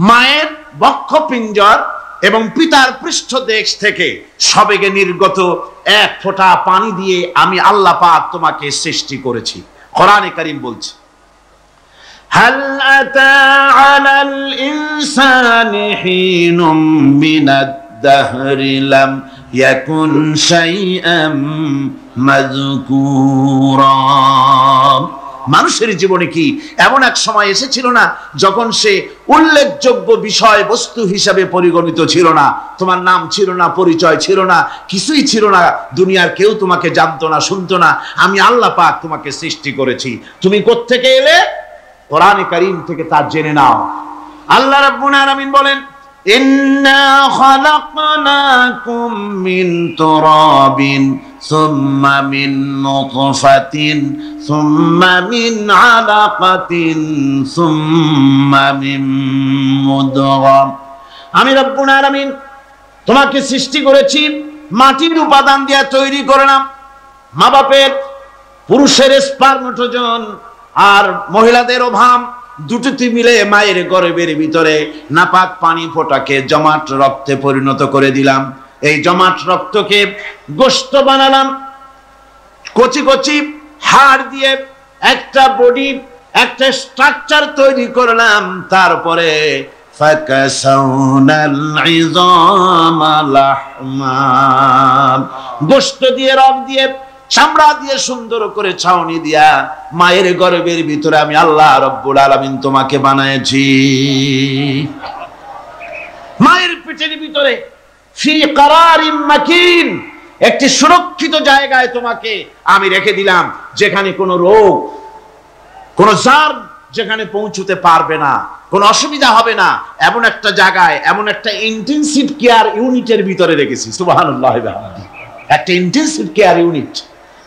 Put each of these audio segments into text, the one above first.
মায়ের বক্ষপিঞ্জর এবং পিতার পৃষ্ঠদেশ থেকে সবেগে নির্গত এক ফোঁটা পানি দিয়ে আমি আল্লাহ পাক তোমাকে সৃষ্টি করেছি। কোরআনে কারীম বলছে, হাল আতা আলাল ইনসানি হিনুম মিনাদ দাহরি লাম ইয়াকুন শাইআম মাযকুরা। মানুষের জীবনে কি এমন এক সময় এসেছিল না যখন সে উল্লেখযোগ্য বিষয় বস্তু হিসাবে পরিগণিত ছিল না? তোমার নাম ছিল না, পরিচয় ছিল না, কিছুই ছিল না, দুনিয়ার কেউ তোমাকে জানতো না, শুনতো না। আমি আল্লাহ পাক তোমাকে সৃষ্টি করেছি। তুমি কোত্থেকে এলে? কোরআনে কারীম থেকে তা জেনে নাও। আল্লাহ রাব্বুল আলামিন বলেন, ইন্না খালাকনাকুম মিন তুরাবিন সুম্মা মিন নুতফাতিন সুম্মা মিন আলাকাতিন সুম্মা মিন মুদগা। আমি রব্বুল আলামিন তোমাকে সৃষ্টি করেছি মাটির উপাদান দিয়ে তৈরি করলাম। মা বাপের, পুরুষের স্পার্মটোজেন আর মহিলাদের ওভাম দুটোতে মিলে মায়ের গর্ভের ভিতরে নাপাক পানি ফোঁটাকে জমাট রক্তে পরিণত করে দিলাম। এই জমাট রক্তকে গোশত বানালাম, কচি কচি হাড় দিয়ে একটা বডি, একটা স্ট্রাকচার তৈরি করলাম। তারপরে ফাকাসাউনাল ইযামা লাহমা, গোশত দিয়ে, রগ দিয়ে, চামড়া দিয়ে সুন্দর করে ছাউনি দিয়া মায়ের গর্ভের ভিতরে আমি আল্লাহ রব্বুল আলামিন তোমাকে বানাইছি। মায়ের পেটের ভিতরে ফি কারারিম মাকিন, একটি সুরক্ষিত জায়গায় তোমাকে আমি রেখে দিলাম, যেখানে কোনো রোগ, কোনো জার যেখানে পৌঁছতে পারবে না, কোনো অসুবিধা হবে না, এমন একটা জায়গায়, এমন একটা ইন্টেনসিভ কেয়ার ইউনিটের ভিতরে রেখেছি। সুবহানাল্লাহ, একটা ইন্টেনসিভ কেয়ার ইউনিট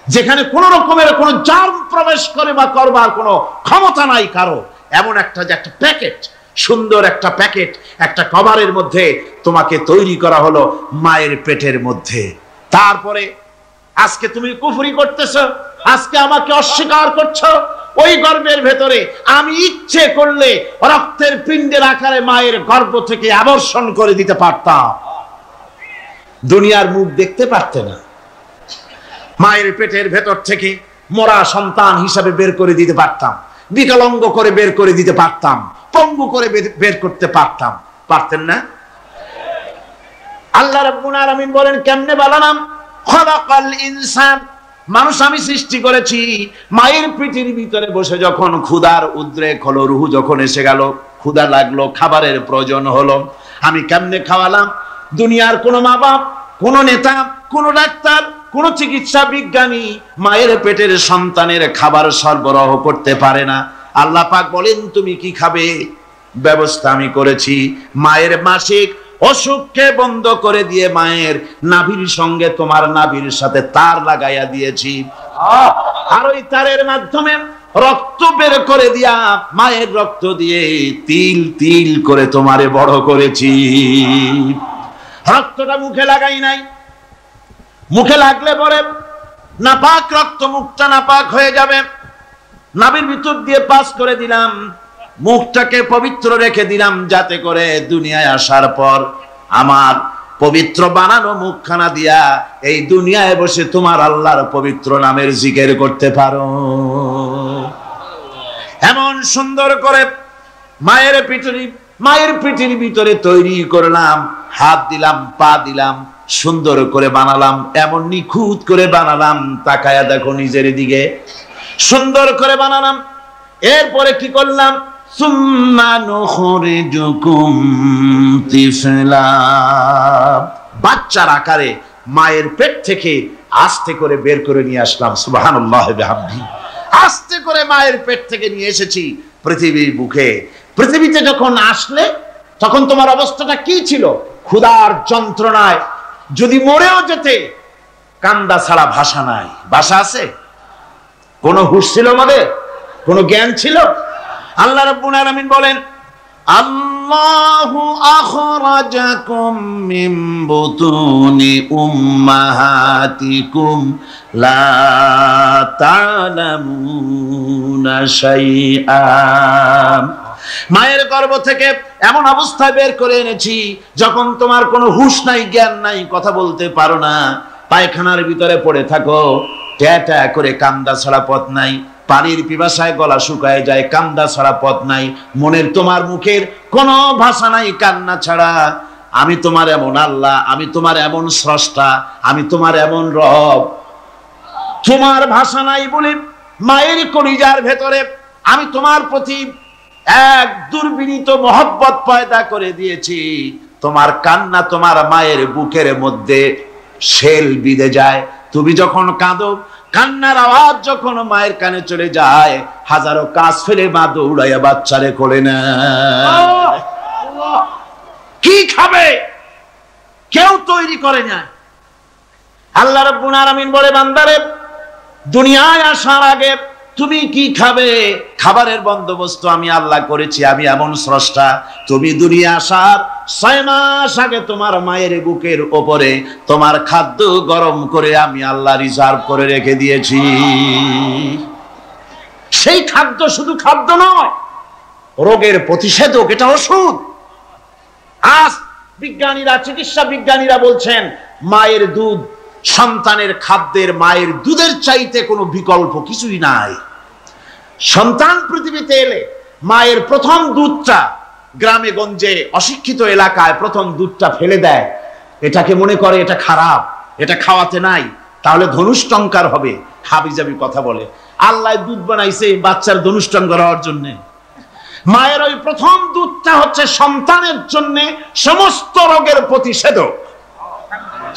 যেখানে কোন রকমের কোন জার্ম প্রবেশ করে বা করবার কোনো ক্ষমতা নাই কারো। এমন একটা যে একটা প্যাকেট, সুন্দর একটা প্যাকেট, একটা কভারের মধ্যে তোমাকে তৈরি করা হলো মায়ের পেটের মধ্যে। তারপরে আজকে তুমি কুফরি করতেছো, আজকে আমাকে অস্বীকার করছো। ওই গর্ভের ভেতরে আমি ইচ্ছে করলে রক্তের পিণ্ডের আকারে মায়ের গর্ভ থেকে আবর্ষণ করে দিতে পারতাম, দুনিয়ার মুখ দেখতে পারতে না। মায়ের পেটের ভেতর থেকে মরা সন্তান হিসাবে বের করে দিতে পারতাম, বিকলাঙ্গ করে বের করে দিতে পারতাম, পঙ্গু করে বের করতে পারতাম। পারতেন না? আল্লাহ রাব্বুল আলামিন বলেন, কেমনে বানালাম? খালাকাল ইনসান, মানুষ আমি সৃষ্টি করেছি মায়ের পেটের ভিতরে বসে। যখন ক্ষুধার উদ্রেক হলো, রুহু যখন এসে গেল, ক্ষুধা লাগলো, খাবারের প্রয়োজন হলো, আমি কেমনে খাওয়ালাম? দুনিয়ার কোনো মা বাপ, কোনো নেতা, কোনো ডাক্তার, কোন চিকিৎসা বিজ্ঞানী মায়ের পেটের সন্তানের খাবার সরবরাহ করতে পারে না। আল্লাহ পাক বলেন, তুমি কি খাবে? ব্যবস্থা আমি করেছি। মায়ের মাসিক অসুখকে বন্ধ করে দিয়ে মায়ের নাভির সঙ্গে তোমার নাভির সাথে তার লাগাইয়া দিয়েছি, আর ওই তারের মাধ্যমে রক্ত বের করে দিয়া মায়ের রক্ত দিয়ে তিল তিল করে তোমারে বড় করেছি। রক্তটা মুখে লাগাই নাই, মুখে লাগলে পরে নাপাক রক্ত, মুখটা নাপাক হয়ে যাবে। নাভির ভিতর দিয়ে পাস করে দিলাম, মুখটাকে পবিত্র রেখে দিলাম, যাতে করে দুনিয়ায় আসার পর আমার পবিত্র বানানো মুখখানা দিয়া এই দুনিয়ায় বসে তোমার আল্লাহর পবিত্র নামের জিকির করতে পারো। এমন সুন্দর করে মায়ের পিঠের ভিতরে তৈরি করলাম, হাত দিলাম, পা দিলাম, সুন্দর করে বানালাম, এমন নিখুঁত করে বানালাম, তাকায়া দেখো নিজের দিকে, সুন্দর করে বানালাম। এরপরে কি করলাম? সুম্মা নুখরিজুকুম তিফলা, বাচ্চার আকারে মায়ের পেট থেকে আস্তে করে বের করে নিয়ে আসলাম। সুবহানাল্লাহ বিহামদিহি, আস্তে করে মায়ের পেট থেকে নিয়ে এসেছি পৃথিবীর বুকে। পৃথিবীতে যখন আসলে তখন তোমার অবস্থাটা কি ছিল? ক্ষুধার যন্ত্রণায় যদি মরেও যেতে, কান্দা ছাড়া ভাষা নাই। ভাষা আছে? কোন হুঁশ ছিল আমাদের? কোন জ্ঞান ছিল? আল্লাহ রাব্বুল আলামিন বলেন, আল্লাহু আখরাজাকুম মিন বুতুনি উম্মাহাতিকুম লা তা'লামুনা শাইআ। মায়ের গর্ভ থেকে এমন অবস্থায় বের করে এনেছি যখন তোমার কোনো হুঁশ নাই, জ্ঞান নাই, কথা বলতে পারো না, পায়খানার ভিতরে পড়ে থাকো, ট্যা ট্যা করে কান্দা ছাড়া পথ নাই, পানির পিপাসায় গলা শুকায় যায়, কান্দা ছাড়া পথ নাই, মনের তোমার মুখের কোনো ভাষা নাই কান্না ছাড়া। আমি তোমার এমন আল্লাহ, আমি তোমার এমন স্রষ্টা, আমি তোমার এমন রব, তোমার ভাষা নাই বলে মায়ের কলিজার ভেতরে আমি তোমার প্রতি এক দুর্বিনীত মহব্বত পয়দা করে দিয়েছি। তোমার কান্না তোমার মায়ের বুকের মধ্যে শেল বিঁধে যায়। তুমি যখন কাঁদো, কান্নার আওয়াজ যখন মায়ের কানে চলে যায়, হাজারো কাজ ফেলে মা দৌড়াইয়া বাচ্চারে কোলে নেয়। কি খাবে কেউ তৈরি করে না। আল্লাহ রাব্বুল আলামিন বলে, বান্দারে দুনিয়ায় আসার আগে তুমি কি খাবে, খাবারের বন্দোবস্ত আমি আল্লাহ করেছি, আমি এমন স্রষ্টা। তুমি দুনিয়া আসার 6 মাস আগে তোমার মায়ের বুকের ওপরে তোমার খাদ্য গরম করে আমি আল্লাহ রিজার্ভ করে রেখে দিয়েছি। সেই খাদ্য শুধু খাদ্য নয়, রোগের প্রতিষেধক, এটা ওষুধ। আজ বিজ্ঞানীরা, চিকিৎসা বিজ্ঞানীরা বলছেন মায়ের দুধ সন্তানের খাদ্যের, মায়ের দুধের চাইতে কোনো বিকল্প কিছুই নাই। সন্তান পৃথিবীতে এলে মায়ের প্রথম দুধটা, গ্রামে গঞ্জে অশিক্ষিত এলাকায় প্রথম দুধটা ফেলে দেয়, এটাকে মনে করে এটা খারাপ, এটা খাওয়াতে নাই, তাহলে ধনুষ্টঙ্কার হবে, হাবিজাবি কথা বলে। আল্লাহ দুধ বানাইছে বাচ্চার ধনুষ্টঙ্কার হওয়ার জন্য। মায়ের ওই প্রথম দুধটা হচ্ছে সন্তানের জন্য সমস্ত রোগের প্রতিষেধক।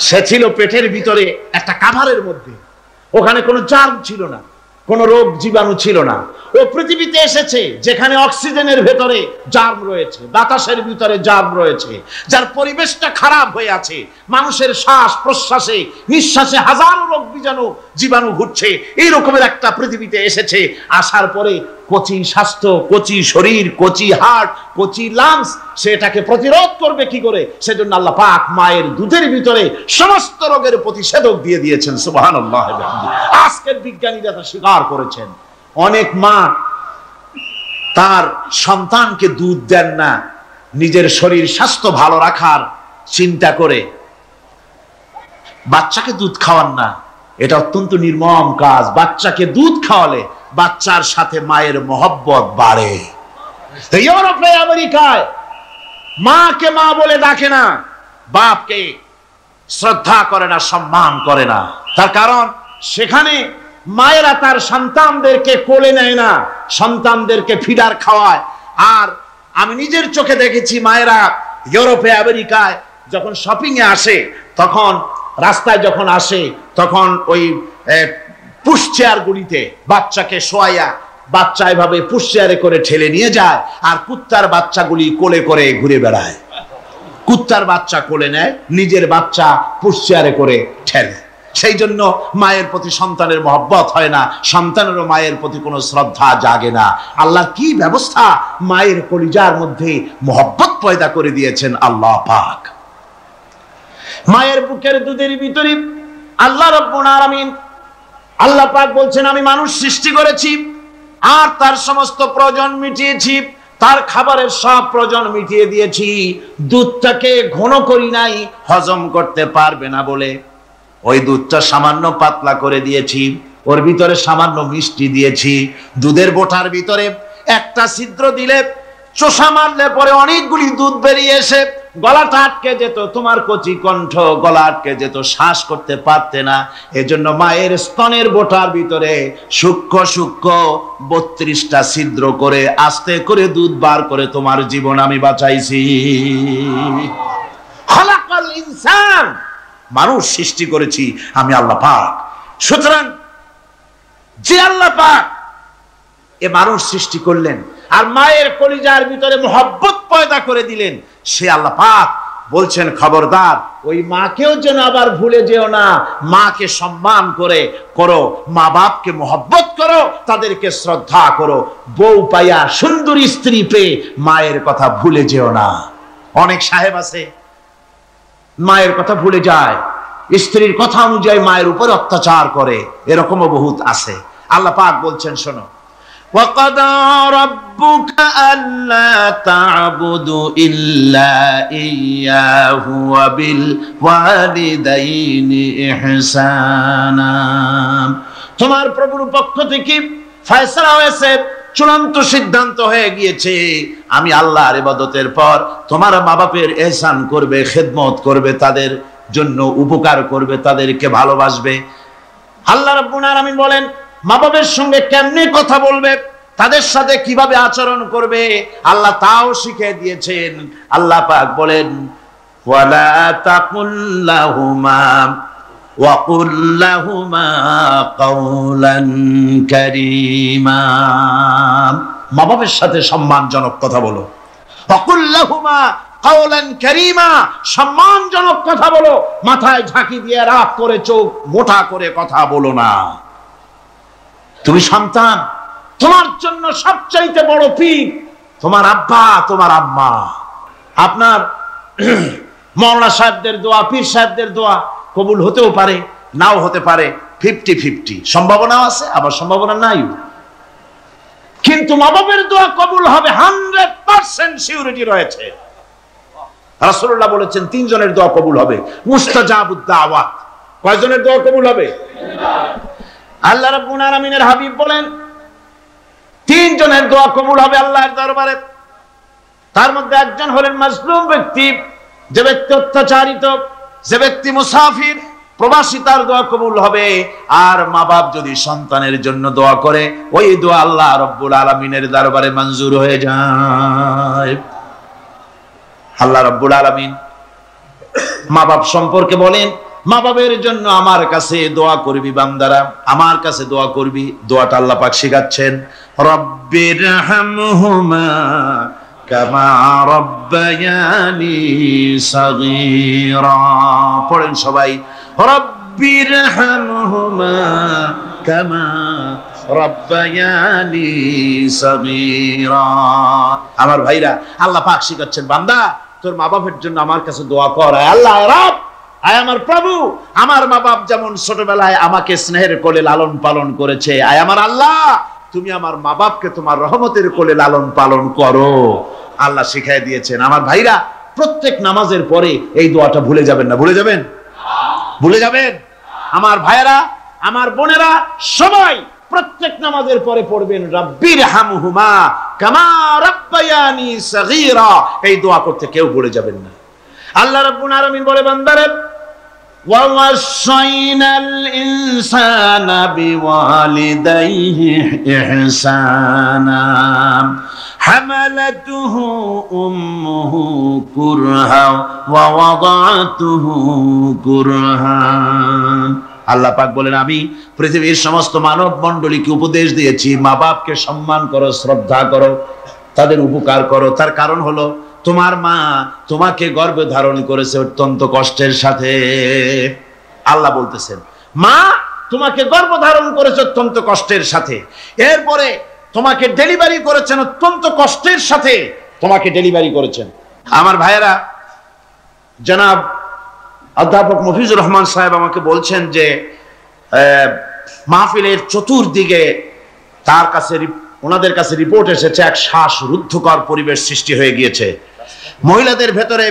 সে ছিল পেটের ভিতরে একটা কাভারের মধ্যে, ওখানে কোনো জার্ম ছিল না, কোনো রোগ জীবাণু ছিল না। ও পৃথিবীতে এসেছে যেখানে অক্সিজেনের ভেতরে জার্ম রয়েছে, বাতাসের ভিতরে জার্ম রয়েছে, যার পরিবেশটা খারাপ হয়ে আছে, মানুষের শ্বাস প্রশ্বাসে নিঃশ্বাসে হাজারো রোগ জীবাণু ঘুরছে, এই রকমের একটা পৃথিবীতে এসেছে। আসার পরে কচি স্বাস্থ্য, কচি শরীর, কচি হার্ট, কচি লাংস, সেটাকে প্রতিরোধ করবে কি করে? সেজন্য আল্লাহ পাক মায়ের দুধের ভিতরে সমস্ত রোগের প্রতিষেধক দিয়ে দিয়েছেন। সুবহানাল্লাহ। আজকের বিজ্ঞানীরা তা স্বীকার করেছেন। অনেক মা তার সন্তানকে দুধ দেন না, নিজের শরীর স্বাস্থ্য ভালো রাখার চিন্তা করে বাচ্চাকে দুধ খাওয়ান না। এটা অত্যন্ত নির্মম কাজ। বাচ্চাকে দুধ খাওয়ালে বাচ্চার সাথে মায়ের মহব্বত বাড়ে। ইউরোপে, আমেরিকায় মাকে মা বলে ডাকে না, বাপকে শ্রদ্ধা করে না, সম্মান করে না। তার কারণ সেখানে মায়েরা তার সন্তানদেরকে কোলে নেয় না, সন্তানদেরকে ফিডার খাওয়ায়। আর আমি নিজের চোখে দেখেছি মায়েরা ইউরোপে, আমেরিকায় যখন শপিং এ আসে, তখন রাস্তায় যখন আসে, তখন ওই পুশ চেয়ার গুলিতে বাচ্চাকে শোয়াইয়া বাচ্চা এভাবে পুশ চেয়ারে করে ঠেলে নিয়ে যায়, আর কুত্তার বাচ্চাগুলি কোলে করে ঘুরে বেড়ায়। কুত্তার বাচ্চা কোলে নেয়, নিজের বাচ্চা পুশ চেয়ারে করে ঠেলে। সেই জন্য মায়ের প্রতি সন্তানের মহব্বত হয় না, সন্তানেরও মায়ের প্রতি কোনো শ্রদ্ধা জাগে না। আল্লাহ কি ব্যবস্থা মায়ের কলিজার মধ্যে মহব্বত পয়দা করে দিয়েছেন আল্লাহ পাক। মায়ের বুকের দুধের ভিতরে আল্লাহ রাব্বুল আলামিন, আল্লাহ পাক বলছেন, আমি মানুষ সৃষ্টি করেছি আর তার সমস্ত প্রয়োজন মিটিয়েছি, তার খাবারের সব প্রয়োজন মিটিয়ে দিয়েছি। দুধটাকে ঘন করি নাই, হজম করতে পারবে না বলে ওই দুধটা সামান্য পাতলা করে দিয়েছি, ওর ভিতরে সামান্য মিষ্টি দিয়েছি। দুধের বোঁটার ভিতরে একটা ছিদ্র দিলে, চোষা মারলে পরে অনেকগুলি দুধ বেরিয়ে এসে গলাটা আটকে যেত, তোমার কচি কণ্ঠ গলা আটকে যেত, শ্বাস করতে পারতে না। এজন্য মায়ের স্তনের বোঁটার ভিতরে সূক্ষ্ম সূক্ষ্ম 32টা ছিদ্র করে আস্তে করে দুধ বার করে তোমার জীবন আমি বাঁচাইছি। খালাকাল ইনসান, মানুষ সৃষ্টি করেছি আমি আল্লাহ পাক। সুতরাং যে আল্লাহ পাক এ মানুষ সৃষ্টি করলেন আর মায়ের কলিজার ভিতরে মহব্বত পয়দা করে দিলেন, সে আল্লাহ পাক বলছেন, খবরদার ওই মাকেও যেন আবার ভুলে যেও না। মাকে সম্মান করে করো, মা বাপকে মহব্বত করো, তাদেরকে শ্রদ্ধা করো। বউ পাইয়া, সুন্দরী স্ত্রী পেয়ে মায়ের কথা ভুলে যেও না। অনেক সাহেব আছে মায়ের কথা ভুলে যায়, স্ত্রীর কথা অনুযায়ী মায়ের উপর অত্যাচার করে, এরকমও বহুত আছে। আল্লাহ পাক বলছেন, শোনো, وقضى ربك ألا تعبدوا إلا إياه وبالوالدين إحسانا। তোমার প্রভুর পক্ষ থেকে ফয়সালা হয়েছে, চূড়ান্ত সিদ্ধান্ত হয়ে গিয়েছে, আমি আল্লাহর ইবাদতের পর তোমার মা বাপের ইহসান করবে, খেদমত করবে, তাদের জন্য উপকার করবে, তাদেরকে ভালোবাসবে। আল্লাহ রাব্বুল আলামিন বলেন মা বাবার সঙ্গে কেমনে কথা বলবে, তাদের সাথে কিভাবে আচরণ করবে, আল্লাহ তাও শিখিয়ে দিয়েছেন। আল্লাহ পাক বলেন ওয়ালা তাকুল লাহুমা ওয়া কুল লাহুমা কাওলান কারীমা। মা বাবার সাথে সম্মানজনক কথা বলো। ওয়া কুল লাহুমা কাওলান কারীমা, সম্মানজনক কথা বলো, মাথায় ঝাঁকি দিয়ে রাগ করে চোখ মোটা করে কথা বলো না। তুমি সন্তান, তোমার জন্য সবচাইতে বড় পীর তোমার আব্বা, তোমার আম্মা। আপনার মাওলানা সাহেবদের দোয়া, পীর সাহেবদের দোয়া কবুল হতেও পারে, নাও হতে পারে, 50-50 সম্ভাবনাও আছে, আবার সম্ভাবনা নাই। কিন্তু মা বাবার দোয়া কবুল হবে 100% সিউরিটি রয়েছে। রাসূলুল্লাহ বলেছেন 3 জনের দোয়া কবুল হবে, মুস্তাজাবুদ দাওয়াত। কয়জনের দোয়া কবুল হবে? আল্লাহ রাব্বুল আলামিনের হাবিব বলেন 3 জনের দোয়া কবুল হবে আল্লাহর দরবারে। তার মধ্যে একজন হলেন মাজলুম ব্যক্তি, যে ব্যক্তি অত্যাচারিত, যে ব্যক্তি মুসাফির, প্রবাসী, তার দোয়া কবুল হবে। আর মা বাপ যদি সন্তানের জন্য দোয়া করে, ওই দোয়া আল্লাহ রাব্বুল আলামিনের দরবারে মঞ্জুর হয়ে যায়। আল্লাহ রাব্বুল আলামিন মা বাপ সম্পর্কে বলেন মা বাবের জন্য আমার কাছে দোয়া করবি বান্দারা, আমার কাছে দোয়া করবি। দোয়াটা আল্লাহ পাক শিখাচ্ছেন, রব্বিরহামহুমা কামা রব্বায়ানি সাগীরা। পড়েন সবাই, রব্বিরহামহুমা কামা রব্বায়ানি সাগীরা। আমার ভাইরা, আল্লাহ পাক শিখাচ্ছেন বান্দা তোর মা বাপের জন্য আমার কাছে দোয়া কর। আল্লাহ রব, আয় আমার প্রভু, আমার মা বাপ যেমন ছোটবেলায় আমাকে স্নেহের কোলে লালন পালন করেছে, আয় আমার আল্লাহ তুমি আমার মা বাপকে তোমার রহমতের কোলে লালন পালন করো। আল্লাহ শিখাই দিয়েছেন। আমার ভাইরা, প্রত্যেক নামাজের পরে এই দোয়াটা ভুলে যাবেন না। ভুলে যাবেন? ভুলে যাবেন? আমার ভাইরা, আমার বোনেরা, সবাই প্রত্যেক নামাজের পরে পড়বেন রব্বিরহামহুমা কামা রব্বায়ানি সাগীরা। এই দোয়া করতে কেউ ভুলে যাবেন না। আল্লাহ রাব্বুল আলামিন বলে বান্দারে ওয়াসাইনাল ইনসানা বিওয়ালিদাইহি ইহসানা হামালাতুহু উম্মুহু কুরহা ওয়া ওয়াদাতুহু কুরহা। আল্লাহ পাক বলেন আমি পৃথিবীর সমস্ত মানব মণ্ডলীকে উপদেশ দিয়েছি মা বাপকে সম্মান করো, শ্রদ্ধা করো, তাদের উপকার করো। তার কারণ হলো তোমার মা তোমাকে গর্ভে ধারণ করেছে অত্যন্ত কষ্টের সাথে। আল্লাহ বলতেছেন মা তোমাকে গর্ভ ধারণ করেছে অত্যন্ত কষ্টের সাথে, এরপরে তোমাকে ডেলিভারি করেছেন অত্যন্ত কষ্টের সাথে, তোমাকে ডেলিভারি করেছেন। আমার ভাইয়েরা, জনাব অধ্যাপক মফিজুর রহমান সাহেব আমাকে বলছেন যে মাহফিলের চতুর্দিকে তার কাছে ওনাদের কাছে রিপোর্ট এসেছে এক শ্বাসরুদ্ধকর পরিবেশ সৃষ্টি হয়ে গিয়েছে। মহিলাদের ভেতরে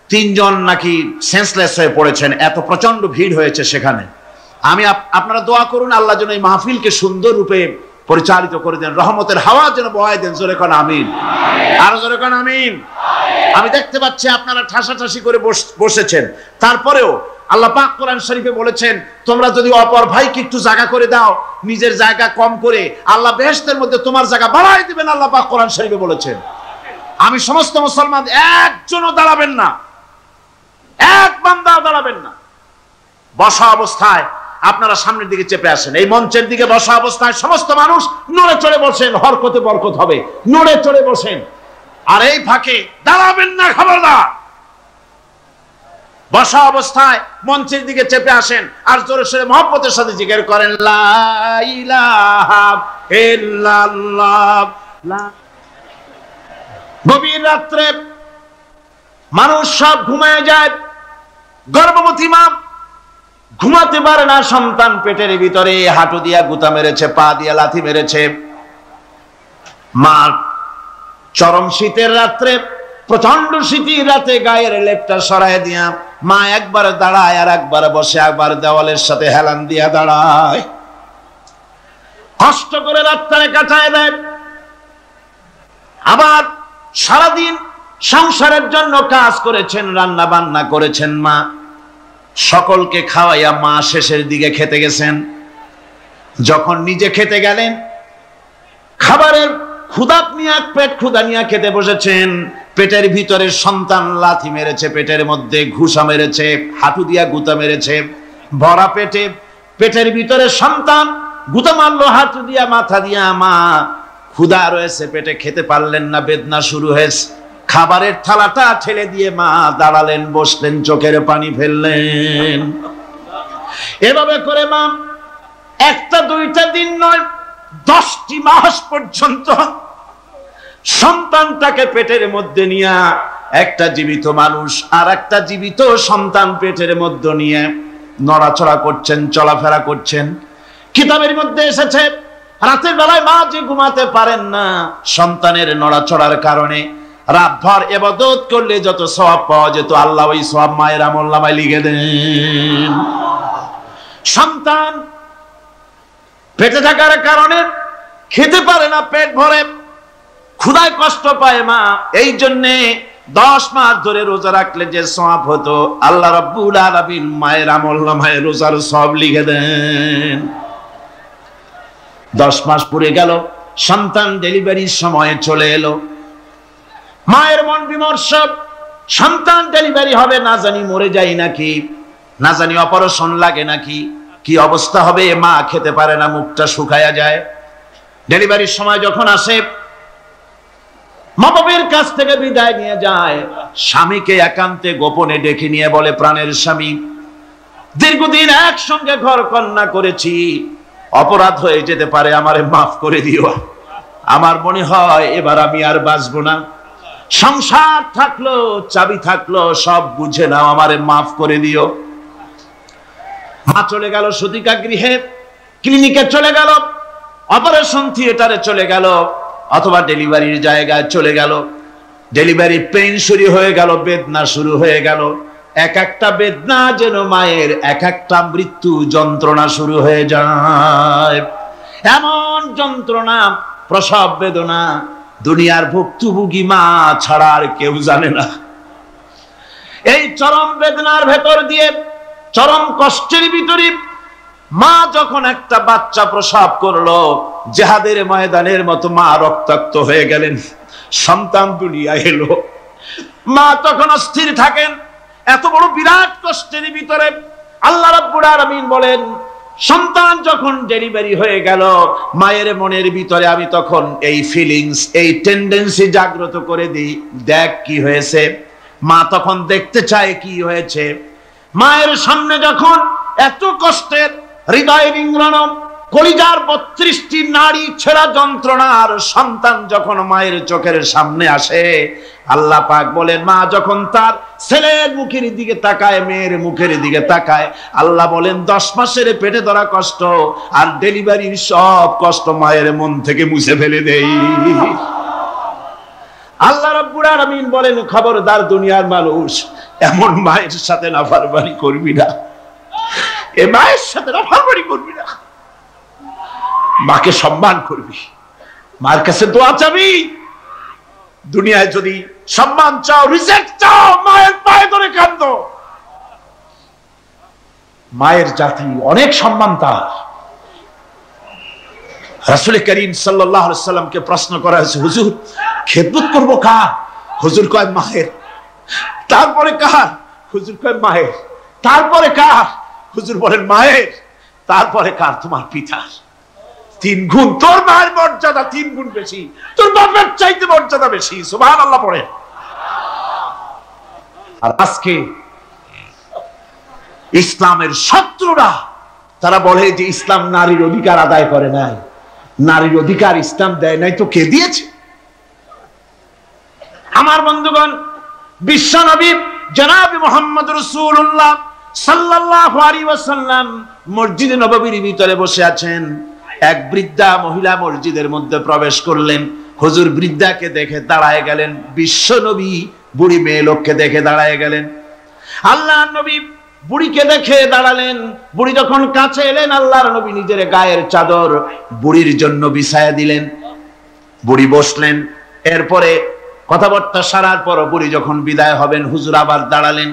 3 জন নাকি সেন্সলেস হয়ে পড়েছেন, এত প্রচন্ড ভিড় হয়েছে সেখানে। আমি আপনারা দোয়া করুন আল্লাহ যেন এই মাহফিলকে সুন্দর রূপে পরিচালিত করে দেন, রহমতের হাওয়া যেন বহায় দেন। জোরে কোন আমিন, আরো জোরে কোন আমিন। আমি দেখতে পাচ্ছি আপনারা ঠাসাঠাসি করে বসেছেন, তারপরেও আল্লাহ পাক কোরআন শরীফে বলেছেন তোমরা যদি অপর ভাইকে একটু জায়গা করে দাও, নিজের জায়গা কম করে, আল্লাহ বেহেশতের মধ্যে তোমার জায়গা বাড়াই দিবেন। আল্লাহ পাক কোরআন শরীফে বলেছেন। আমি সমস্ত মুসলমান একজনও দাঁড়াবেন না, এক বান্দাও দাঁড়াবেন না। বসা অবস্থায় আপনারা সামনের দিকে চেপে আসেন, এই মঞ্চের দিকে বসা অবস্থায় সমস্ত মানুষ নড়ে চড়ে বসেন, হরকতে বরকত হবে, নড়ে চড়ে বসেন। আর এই ফাঁকে দাঁড়াবেন না, খবরদার। বসা অবস্থায় মঞ্চের দিকে চেপে আসেন আর জোরে সোরে মহব্বতের সাথে জিকির করেন লা ইলাহা ইল্লাল্লাহ। গভীর রাত্রে মানুষ সব ঘুমায় যায়, গর্ভবতী মা ঘুমাতে পারে না, সন্তান পেটের ভিতরে হাঁটু দিয়া গুতা মেরেছে, পা দিয়া লাথি মেরেছে, মা চরম শীতের রাত্রে, প্রচন্ড শীতের রাতে গায়ের লেপটা সরায় দিয়া মা একবার দাঁড়ায় আর একবার বসে, একবার দেওয়ালের সাথে হেলান দিয়া দাঁড়ায়, কষ্ট করে রাতটারে কাটায় দেয়। আবার সারাদিন সংসারের জন্য কাজ করেছেন, রান্না বান্না করেছেন মা, সকলকে খাওয়াইয়া মা শেষের দিকে খেতে গেছেন। যখন নিজে খেতে গেলেন, খাবারের ক্ষুধা নিয়ে, পেট ক্ষুধা নিয়ে খেতে বসেছেন, পেটের ভিতরে সন্তান লাথি মেরেছে, পেটের মধ্যে ঘুষা মেরেছে, হাঁটু দিয়া গুতা মেরেছে, ভরা পেটে, পেটের ভিতরে সন্তান গুতা মারলো হাঁটু দিয়া, মাথা দিয়া। মা ক্ষুধা রয়েছে পেটে, খেতে পারলেন না, বেদনা শুরু হয়েছে। খাবারের থালাটা ঠেলে দিয়ে মা দাঁড়ালেন, বসলেন, চোখের পানি ফেললেন। এভাবে করে মা একটা দুইটা দিন নয়, 10টি মাস পর্যন্ত সন্তানটাকে পেটের মধ্যে নিয়ে, একটা জীবিত মানুষ আর একটা জীবিত সন্তান পেটের মধ্যে নিয়ে নড়াচড়া করছেন, চলাফেরা করছেন। কিতাবের মধ্যে এসেছে রাতের বেলায় মা যে ঘুমাতে পারেন না সন্তানের নড়াচড়ার কারণে, রাতভর ইবাদত করলে যত সওয়াব পাওয়া যেত আল্লাহ ওই সওয়াব মায়ের আমলনামায় লিখে দেন। সন্তান পেটে থাকার কারণে খেতে পারে না, পেট ভরে ক্ষুধায় কষ্ট পায় মা, এই জন্যে 10 মাস ধরে রোজা রাখলে যে সওয়াব হতো আল্লাহ রাব্বুল আলামিন মায়ের আমলনামায় রোজার সওয়াব লিখে দেন। 10 মাস পুরে গেল, সন্তান ডেলিভারির সময় চলে এলো। মায়ের মন বিমর্ষ, সন্তান ডেলিভারি হবে, না জানি মরে যায় নাকি, না জানি অপারেশন লাগে নাকি, কি অবস্থা হবে। মা খেতে পারে না, মুখটা শুকায়া যায়। ডেলিভারির সময় যখন আসে, মা বাবার কাছ থেকে বিদায় নিয়ে যায়, স্বামীকে একান্তে গোপনে ডেকে নিয়ে বলে, প্রাণের স্বামী, দীর্ঘদিন একসঙ্গে ঘর কন্যা করেছি, অপরাধ হয়ে যেতে পারে, আমারে মাফ করে দিও। আমার মনে হয় এবার আমি আর বাঁচবো না। সংসার থাকলো, চাবি থাকলো, সব বুঝে নাও, আমারে মাফ করে দিও। মা চলে গেল সতিকা গৃহে, ক্লিনিকে চলে গেল, অপারেশন থিয়েটারে চলে গেল, অথবা ডেলিভারির জায়গায় চলে গেল। ডেলিভারি পেইন শুরু হয়ে গেল, বেদনা শুরু হয়ে গেল। এক একটা বেদনা যেন মায়ের এক একটা মৃত্যু যন্ত্রণা শুরু হয়ে যায়। এমন যন্ত্রণা, প্রসব বেদনা দুনিয়ার ভুক্তভোগী মা ছাড়া আর কেউ জানে না। এই চরম বেদনার ভেতর দিয়ে, চরম কষ্টের ভিতরে মা যখন একটা বাচ্চা প্রসব করলো, জিহাদের ময়দানের মতো মা রক্তাক্ত হয়ে গেলেন, সন্তান দুনিয়া এলো। মা তখন অস্থির থাকেন। এত বড় বিরাট কষ্টের ভিতরে আল্লাহ রাব্বুল আলামিন বলেন, সন্তান যখন ডেলিভারি হয়ে গেল, মায়ের মনের ভিতরে আমি তখন এই ফিলিংস, এই টেন্ডেন্সি জাগ্রত করে দিই, দেখ কি হয়েছে। মা তখন দেখতে চায় কি হয়েছে। মায়ের সামনে যখন এত কষ্টের, হৃদয় রিংগ্রণ, কলিজার 32টি নাড়ি ছেঁড়া যন্ত্রণার সন্তান যখন মায়ের চোখের সামনে আসে, আল্লাহ পাক বলেন, মা যখন তার ছেলের মুখের দিকে তাকায়, মেয়ের মুখের দিকে তাকায়, আল্লাহ বলেন 10 মাসের পেটে ধরা কষ্ট আর ডেলিভারির সব কষ্ট মায়ের মন থেকে মুছে ফেলে দেই। আল্লাহ রাব্বুল আলামিন বলেন, খবরদার দুনিয়ার মানুষ, এমন মায়ের সাথে নাফরমানি করবি না, এ মায়ের সাথে নাফরমানি করবি না, মাকে সম্মান করবি, মার কাছে দোয়া চাবি। দুনিয়ায় যদি সম্মান চাও, রিজেক্ট চাও, মায়ের পায়ে ধরে কাঁদো। মায়ের জাতি অনেক সম্মান তার। রাসূল করিম সাল্লাল্লাহু আলাইহি সাল্লামকে প্রশ্ন করা হয়েছে, হুজুর খেদমত করব কার? হুজুর কয় মায়ের। তারপরে কার? হুজুর কয় মায়ের। তারপরে কার? হুজুর বলেন মায়ের। তারপরে কার? তোমার পিতার। 3 গুণ। তোর মায়ের মর্যাদা 3 গুণ বেশি, তোর বাপের চাইতে মর্যাদা বেশি। সুবহানাল্লাহ পড়ে। আর আজকে ইসলামের শত্রুরা তারা বলে যে ইসলাম নারীর অধিকার আদায় করে নাই। নারীর অধিকার ইসলাম দেয় নাই তো কে দিয়েছে? আমার বন্ধুগণ, বিশ্বনবী জনাব মুহাম্মদ রাসূলুল্লাহ সাল্লাল্লাহু আলাইহি ওয়াসাল্লাম মসজিদে নববীর ভিতরে বসে আছেন। এক বৃদ্ধা মহিলা মসজিদের মধ্যে প্রবেশ করলেন। হুজুর বৃদ্ধাকে দেখে দাঁড়ায় গেলেন, বিশ্ব নবী বুড়ি মেয়ে লোককে দেখে দাঁড়ায় গেলেন। আল্লাহর নবী বুড়িকে দেখে দাঁড়ালেন। বুড়ি যখন কাছে এলেন, আল্লাহর নবী নিজের গায়ের চাদর বুড়ির জন্য বিছায়া দিলেন। বুড়ি বসলেন। এরপরে কথাবার্তা সারার পর বুড়ি যখন বিদায় হবেন, হুজুর আবার দাঁড়ালেন।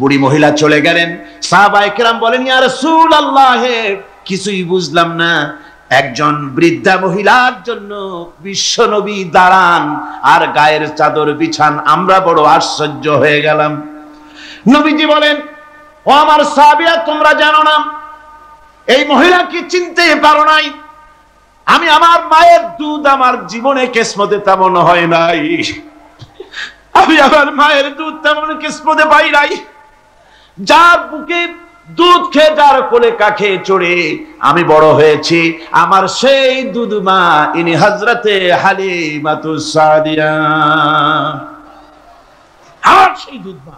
বুড়ি মহিলা চলে গেলেন। সাহাবায়ে কেরাম বলেন, ইয়া রাসূলুল্লাহ, কিছুই বুঝলাম না, একজন বৃদ্ধা মহিলার জন্য বিশ্ব নবী দাঁড়ান আর গায়ের চাদর বিছান, আমরা বড় আশ্চর্য হয়ে গেলাম। নবীজি বলেন, ও আমার সাহাবীরা, তোমরা জানো না, এই মহিলাকে চিনতে পারো নাই। আমি আমার মায়ের দুধ আমার জীবনে কিসমতে তেমন হয় নাই। আমি আমার মায়ের দুধ তেমন কিসমতে পাই নাই। যার বুকে দুধ খেয়ে, যার কোলে কাখে চড়ে আমি বড় হয়েছি, আমার সেই দুধ মা, ইনি হযরতে হালিমাতুস সাদিয়া। আর সেই দুধ মা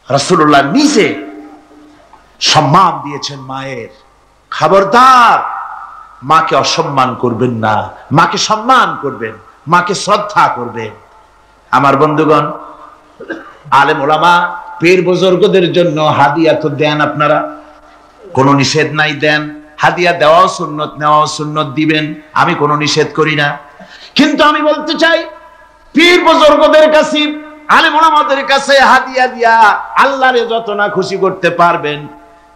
রাসূলুল্লাহ নিজে সম্মান দিয়েছেন মায়ের। খবরদার, মাকে অসম্মান করবেন না, মাকে সম্মান করবেন, মাকে শ্রদ্ধা করবেন। আমার বন্ধুগণ, আলেম ওলামা পীর বুজুর্গদের জন্য হাদিয়া তো দেন, আপনারা কোনো নিষেধ নাই, দেন। হাদিয়া দেওয়াও সুন্নত, নেওয়াও সুন্নত, দিবেন, আমি কোনো নিষেধ করি না। কিন্তু আমি বলতে চাই, পীর বুজুর্গদের কাছে, আলেম ওলামাদের কাছে হাদিয়া দিয়া আল্লাহরে যত না খুশি করতে পারবেন,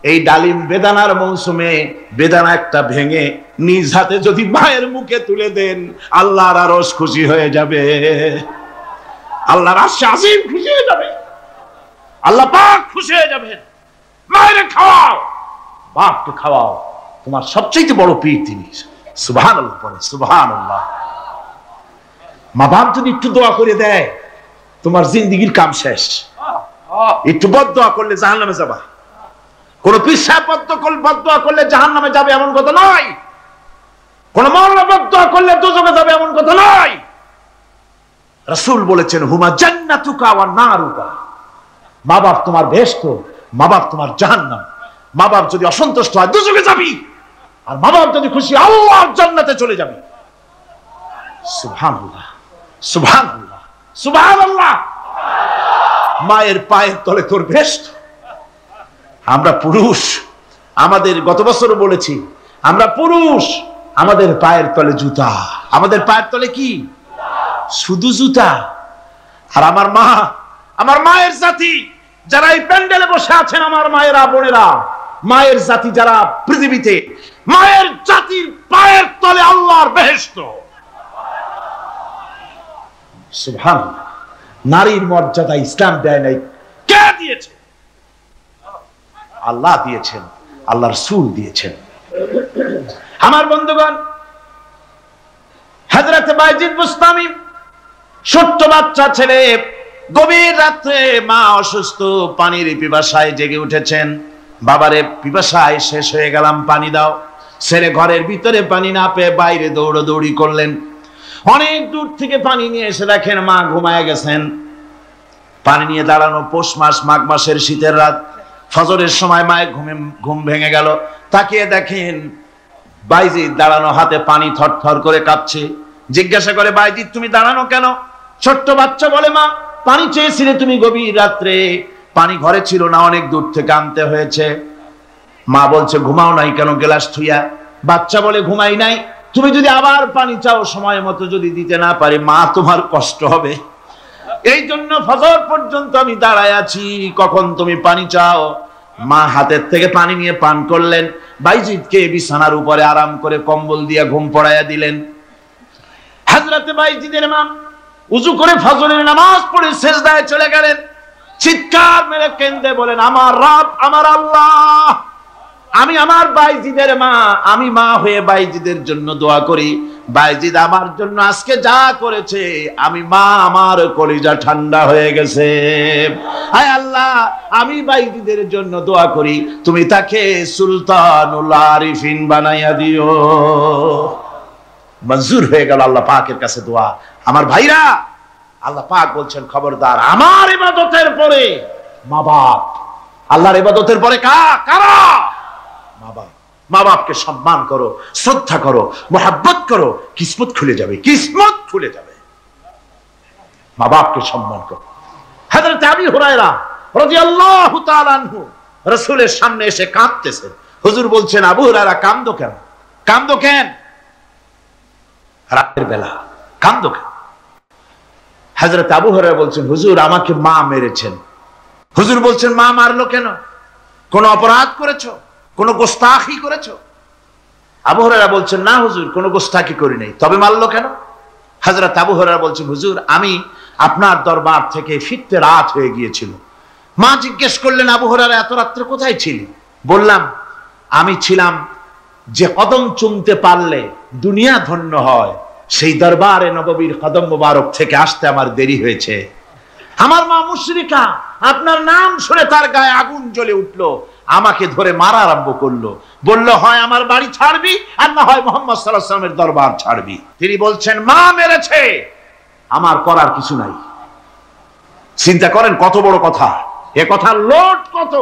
এই ডালিম বেদানার মৌসুমে বেদানা একটা ভেঙে নিজ হাতে যদি মায়ের মুখে তুলে দেন, আল্লাহর আরশ খুশি হয়ে যাবে, আল্লাহর আরশে আজিম খুশি হয়ে যাবে, আল্লাহ পাক খুশি হয়ে যাবেন। মায়ের খাওয়াও, বাপকে খাওয়াও, তোমার সবচেয়ে বড় পীর তিনি। সুবহানাল্লাহ পড়ে, সুবহানাল্লাহ। মা বাপ যদি একটু দোয়া করে দেয়, তোমার জিন্দেগীর কাম শেষ। একটু বদদোয়া করলে জাহান্নামে যাবা। কোন পীর সাহেব বদদোয়া করলে জাহান্নামে যাবে এমন কথা নয়। কোন মাওলানা বদদোয়া করলে দোজখে যাবে এমন কথা নয়। রাসূল বলেছেন, হুমা জান্নাতুকা ওয়া নারুকা। মা বাপ তোমার বেহেশত, মা বাপ তোমার জাহান্নাম। মা বাপ যদি অসন্তুষ্ট হয়, দোজখে যাবি, আর মা বাপ যদি খুশি, আল্লাহর জান্নাতে চলে যাবি। সুবহানাল্লাহ, সুবহানাল্লাহ, সুবহানাল্লাহ। মায়ের পায়ের তলে তোর বেহেশত। আমরা পুরুষ, আমাদের গত বছরও বলেছি, আমরা পুরুষ, আমাদের পায়ের তলে জুতা। আমাদের পায়ের তলে কি? শুধু জুতা। আর আমার মা, আমার মায়ের জাতি যারা এই প্যান্ডেলে বসে আছেন, আমার মায়েরা, বোনেরা, মায়ের জাতি যারা পৃথিবীতে, মায়ের জাতির পায়ের তলে আল্লাহর বেহেশত। সুবহানাল্লাহ। নারীর মর্যাদা ইসলাম দেয় নাই, কে দিয়েছে? আল্লাহ দিয়েছেন, আল্লাহ রাসূল দিয়েছেন। আমার বন্ধুগণ, হযরত বাইজিদ বুস্তামি, ছোট্ট বাচ্চা ছেলে, গভীর রাতে মা অসুস্থ, পানির পিপাসায় জেগে উঠেছেন। বাবারে, পিপাসায় শেষ হয়ে গেলাম, পানি দাও। ছেলে ঘরের ভিতরে পানি না পেয়ে বাইরে দৌড়াদৌড়ি করলেন। অনেক দূর থেকে পানি নিয়ে এসে দেখেন মা ঘুমায় গেছেন। পানি নিয়ে দাঁড়ানো, পৌষ মাস, মাঘ মাসের শীতের রাত, ফজরের সময় মায়ের ঘুম ভেঙে গেল। তাকিয়ে দেখেন বাইজিদ দাঁড়ানো, হাতে পানি থরথর করে কাঁপছে। জিজ্ঞাসা করে, বাইজিদ তুমি দাঁড়ানো কেন? ছোট্ট বাচ্চা বলে, মা পানি চেয়েছিলে তুমি গভীর রাত্রে, পানি ঘরে ছিল না, অনেক দূর থেকে আনতে হয়েছে। মা বলছে, ঘুমাও নাই কেন গ্লাস থুইয়া? বাচ্চা বলে, ঘুমাই নাই। তুমি যদি আবার পানি চাও, সময় মতো যদি দিতে না পারি, মা তোমার কষ্ট হবে। এই জন্য ফজর পর্যন্ত আমি দাঁড়ায় আছি, কখন তুমি পানি চাও। মা হাতের থেকে পানি নিয়ে পান করলেন। বাইজিদকে বিছানার উপরে আরাম করে কম্বল দিয়ে ঘুম পড়াইয়া দিলেন। হযরতে বাইজিদের মা উযু করে ফজরের নামাজ পড়ে সিজদায় চলে গেলেন। চিৎকার মেরে কেঁদে বলেন, আমার রব, আমার আল্লাহ, আমি আমার বাইজিদের মা, আমি মা হয়ে বাইজিদের জন্য দোয়া করি। বাইজিদ আমার জন্য আজকে যা করেছে, আমি মা, আমার কলিজা ঠান্ডা হয়ে গেছে। হায় আল্লাহ, আমি বাইজিদের জন্য দোয়া করি, তুমি তাকে সুলতানুল আরিফিন বানাইয়া দিও। মঞ্জুর হয়ে গেল আল্লাহ পাকের কাছে দোয়া। আমার ভাইরা, আল্লাহ পাক বলছেন, খবরদার, আমার ইবাদতের পরে মা বাপ। আল্লাহর ইবাদতের পরে কারা? মা বাপ। মা বাপকে সম্মান করো, শ্রদ্ধা করো, মোহাব্বত করো, কিসমত খুলে যাবে, কিসমত খুলে যাবে। মা বাপকে সম্মান করো। হযরত আবু হুরায়রা রাদিয়াল্লাহু তাআলা আনহু রাসূলের সামনে এসে কাঁদতেছেন। হুজুর বলছেন, আবু হুরায়রা কাঁদো কেন? কাঁদো কেন? রাতের বেলা কাঁদো কেন? হযরত আবু হুরায়রা বলছেন, হুজুর আমাকে মা মেরেছেন। হুজুর বলছেন, মা মারলো কেন? কোন অপরাধ করেছো? কোন গোস্তাখি করেছো? আবু হুরায়রা বলছেন, না হুজুর, কোন গোস্তাখি করি নাই। তবে মারলো কেন? হযরত আবু হুরায়রা বলছেন, হুজুর আমি আপনার দরবার থেকে ফিরতে রাত হয়ে গিয়েছিল। মা জিজ্ঞেস করলেন, আবু হুরায়রা এত রাত্রে কোথায় ছিলি? বললাম, আমি ছিলাম যে কদম চুমতে পারলে দুনিয়া ধন্য হয়, সেই দরবারে নববীর কদম মুবারক থেকে আসতে আমার দেরি হয়েছে। আমার মা মুশরিকা, আপনার নাম শুনে তার গায়ে আগুন জ্বলে উঠলো, আমাকে ধরে মারা আরম্ভ করলো। বলল, হয় আমার বাড়ি ছাড়বি আর না হয় মুহাম্মদ সাল্লাল্লাহু আলাইহি ওয়াসাল্লামের দরবার ছাড়বি। তিনি বলছেন, মা মেরেছে, আমার করার কিছু নাই। চিন্তা করেন কত বড় কথা, এ কথার লোড কত।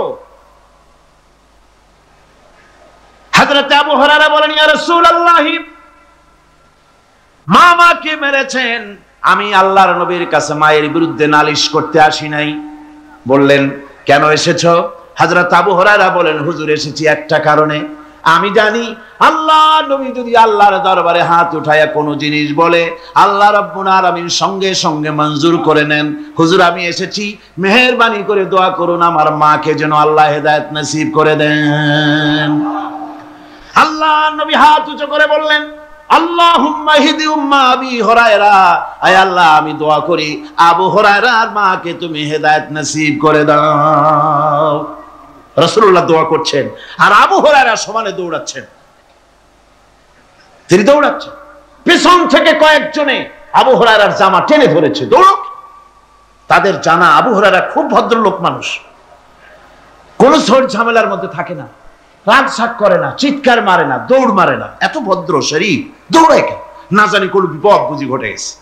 হযরত আবু হুরায়রা বলেন, ইয়া রাসূলুল্লাহ, মা মাকে মেরেছেন, আমি আল্লাহর নবীর কাছে মায়ের বিরুদ্ধে নালিশ করতে আসি নাই। বললেন, কেন এসেছো? হযরত আবু হুরায়রা বলেন, হুজুর এসেছি একটা কারণে। আমি জানি আল্লাহর নবী যদি আল্লাহর দরবারে হাত উঠায়া কোনো জিনিস বলে, আল্লাহ রাব্বুল আলামিন সঙ্গে সঙ্গে মঞ্জুর করে নেন। হুজুর আমি এসেছি, মেহেরবানি করে দোয়া করুন আমার মাকে যেন আল্লাহ হেদায়েত নসিব করে দেন। আল্লাহর নবী হাত উঁচু করে বললেন, আল্লাহুম্মা হিদি উম্মা আবি হুরায়রা, আয় আল্লাহ আমি দোয়া করি আবু হুরায়রার মাকে তুমি হেদায়েত নসিব করে দাও। রাসূলুল্লাহ দোয়া করছেন আর আবু হুরায়রা সমানে দৌড়াচ্ছেন। তিনি দৌড়াচ্ছেন, পেছন থেকে কয়েকজনে আবু হুরায়রার জামা টেনে ধরেছে, দৌড়। তাদের জানা আবু হুরায়রা খুব ভদ্রলোক মানুষ, কোন ঝড় ঝামেলার মধ্যে থাকে না, রাগ শাক করে না, চিৎকার মারে না, দৌড় মারে না, এত ভদ্র শরীর, দৌড়ায় কেন? না জানি কোন বিপদ বুঝি ঘটে গেছে।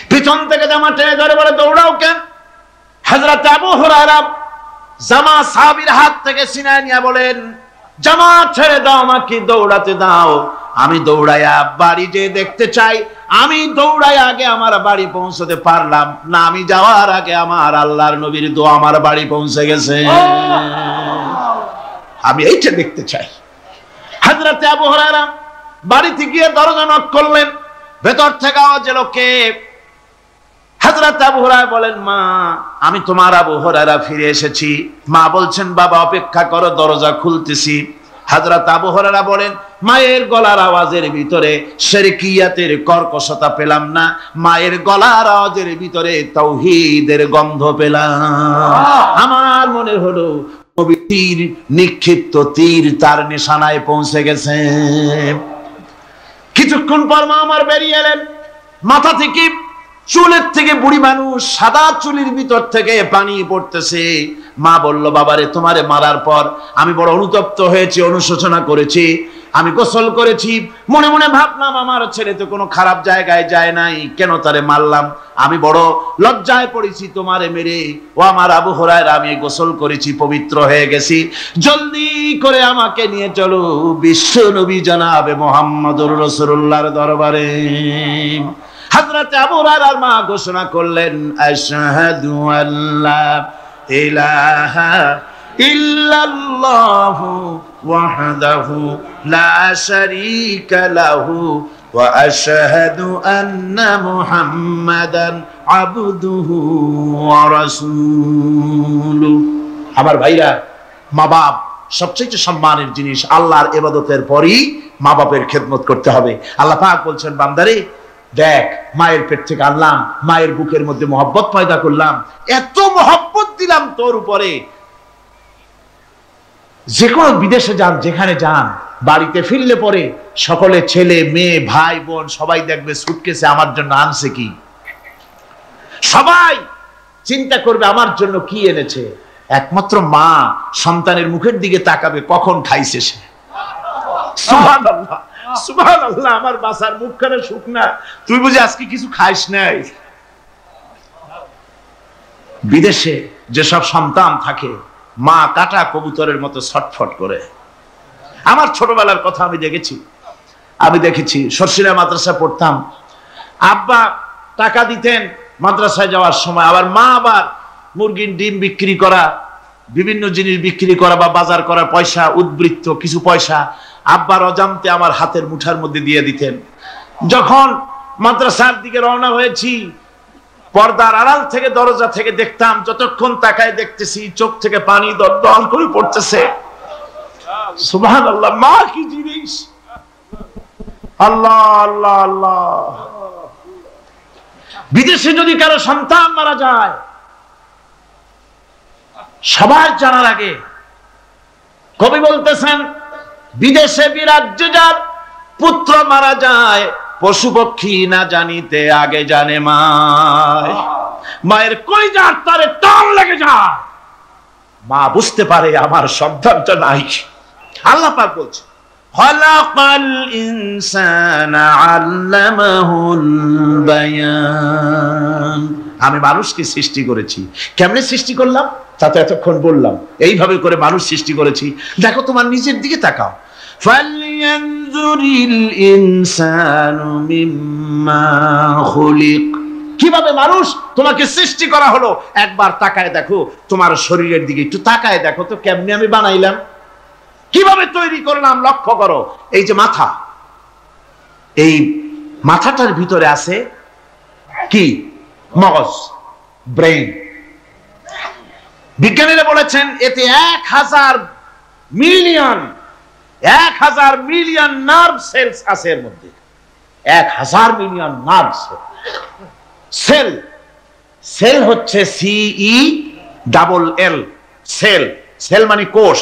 পিছন থেকে জামা টেনে ধরে বলে, দৌড়াও কেন? হযরত আবু হুরায়রা জামা সাহাবীর হাত থেকে ছিনায় নিয়ে বলেন, জামা ছেড়ে দাও, আমাকে দৌড়াতে দাও। আমি দৌড়াইয়া বাড়ি যে দেখতে চাই, আমি দৌড়াই আগে আমার বাড়ি পৌঁছতে পারলাম না, আমি যাওয়ার আগে আমার আল্লাহর নবীর দোয়া আমার বাড়ি পৌঁছে গেছে, আমি এইটা দেখতে চাই। হযরত আবু হুরায়রা বাড়িতে গিয়ে দরজা নক করলেন, ভেতর থেকে আওয়াজ এলো, কে? হযরত আবু হুরায়রা বলেন, মা আমি তোমার আবু হুরায়রা ফিরে এসেছি। মা বলছেন, বাবা অপেক্ষা করো, দরজা খুলতেছি। হযরত আবু হুরায়রা বলেন, মায়ের গলার আওয়াজের ভিতরে শিরকিয়াতের কর্কশতা পেলাম না, মায়ের গলার আওয়াজের ভিতরে তাওহীদের গন্ধ পেলাম। আমার মনে হলো তীর নিক্ষিপ্ত তীর তার নিশানায় পৌঁছে গেছে। কিছুক্ষণ পর মা আমার বেরিয়ে এলেন, মাথা থেকে চুলের থেকে বুড়ি মানুষ, সাদা চুলের ভিতর থেকে পানি পড়তেছে। মা বলল, বাবারে তোমারে মারার পর আমি বড় অনুতপ্ত হয়েছি, অনুশোচনা করেছি, আমি গোসল করেছি, মনে মনে ভাবলাম আমার ছেলে তো কোনো খারাপ জায়গায় যায় নাই, কেন তারে মারলাম? আমি বড় লজ্জায় পড়েছি তোমারে মেরে। ও আমার আবু হুরায়রা, আমি গোসল করেছি, পবিত্র হয়ে গেছি, জলদি করে আমাকে নিয়ে চলো বিশ্ব নবী জনাবে মুহাম্মদুর রাসূলুল্লাহর দরবারে। হযরত আবু হুরায়রার মা ঘোষণা করলেন, আশহাদু আল্লা ইলাহা ইল্লাল্লাহু ওয়াহদাহু লা শারীকা লাহু ওয়া আশহাদু আন্না মুহাম্মাদান আবদুহু ওয়া রাসূলুহু। আমার ভাইরা, মা বাপ সবচেয়ে সম্মানের জিনিস। আল্লাহর ইবাদতের পরই মা বাপের খেদমত করতে হবে। আল্লাহ পাক বলছেন, বান্দারে দেখ, মায়ের পেট থেকে আনলাম, মায়ের বুকের মধ্যে মহব্বত পয়দা করলাম, এত মহব্বত দিলাম তোর উপরে, যে কোনো বিদেশে যান, যেখানে যান, বাড়িতে ফিরলে পরে সকলে ছেলে মেয়ে ভাই বোন সবাই দেখবে সুটকেসে আমার জন্য আনছে কি। সবাই চিন্তা করবে আমার জন্য কি এনেছে। একমাত্র মা সন্তানের মুখের দিকে তাকাবে কখন খাইছে সে। সুবহানাল্লাহ, সুবহানাল্লাহ, আমার বাসার মুখখানে শুকনা, তুই বুঝি আজকে কিছু খাইস নাই। বিদেশে যেসব সন্তান থাকে, মা কাটা কবুতরের মতো ছটফট করে, আমার ছোটবেলার কথা আমি দেখেছি সরসিরা মাদ্রাসা পড়তাম, আব্বা টাকা দিতেন মাদ্রাসায় যাওয়ার সময়, আবার মা আবার মুরগির ডিম বিক্রি করা, বিভিন্ন জিনিস বিক্রি করা বা বাজার করার পয়সা, উদ্বৃত্ত কিছু পয়সা আব্বার অজান্তে আমার হাতের মুঠার মধ্যে দিয়ে দিতেন। যখন মাদ্রাসার দিকে রওনা হয়েছি, পর্দার আড়াল থেকে দরজা থেকে দেখতাম, যতক্ষণ তাকায় দেখতেছি চোখ থেকে পানি দল করে পড়তেছে। সুবহানাল্লাহ, মা কি জিনিস! আল্লাহ আল্লাহ আল্লাহ। বিদেশে যদি কারো সন্তান মারা যায়, সবার জানার আগে কবি বলতেছেন, বিদেশে বিরাজ্যে যার পুত্র মারা যায়, পশু পক্ষী না জানিতে আগে জানে মায়। মায়ের কলিজার তারে টান লেগে যায়, মা বুঝতে পারে আমার সন্তানটা নাই। আল্লাহ পাক বলছে, খালাকাল ইনসানা আল্লামাহুল বায়ান। আমি মানুষকে সৃষ্টি করেছি। কেমনে সৃষ্টি করলাম তা তো এতক্ষণ বললাম। এইভাবে করে মানুষ সৃষ্টি করেছি। দেখো তোমার নিজের দিকে তাকাও। ফালইয়ানজুরিল ইনসানু মিম্মা খুলিক। কিভাবে মানুষ তোমাকে সৃষ্টি করা হলো, একবার তাকায় দেখো তোমার শরীরের দিকে, একটু তাকায় দেখো তো কেমনে আমি বানাইলাম, কিভাবে তৈরি করলাম। লক্ষ্য করো, এই যে মাথা, এই মাথাটার ভিতরে আছে কি? মগজ, ব্রেন। বিজ্ঞানীরা বলেছেন এতে 1000 মিলিয়ন নার্ভ সেলস আছে এর মধ্যে। 1000 মিলিয়ন নার্ভ সেল। সেল হচ্ছে CELL, সেল। সেল মানে কোষ।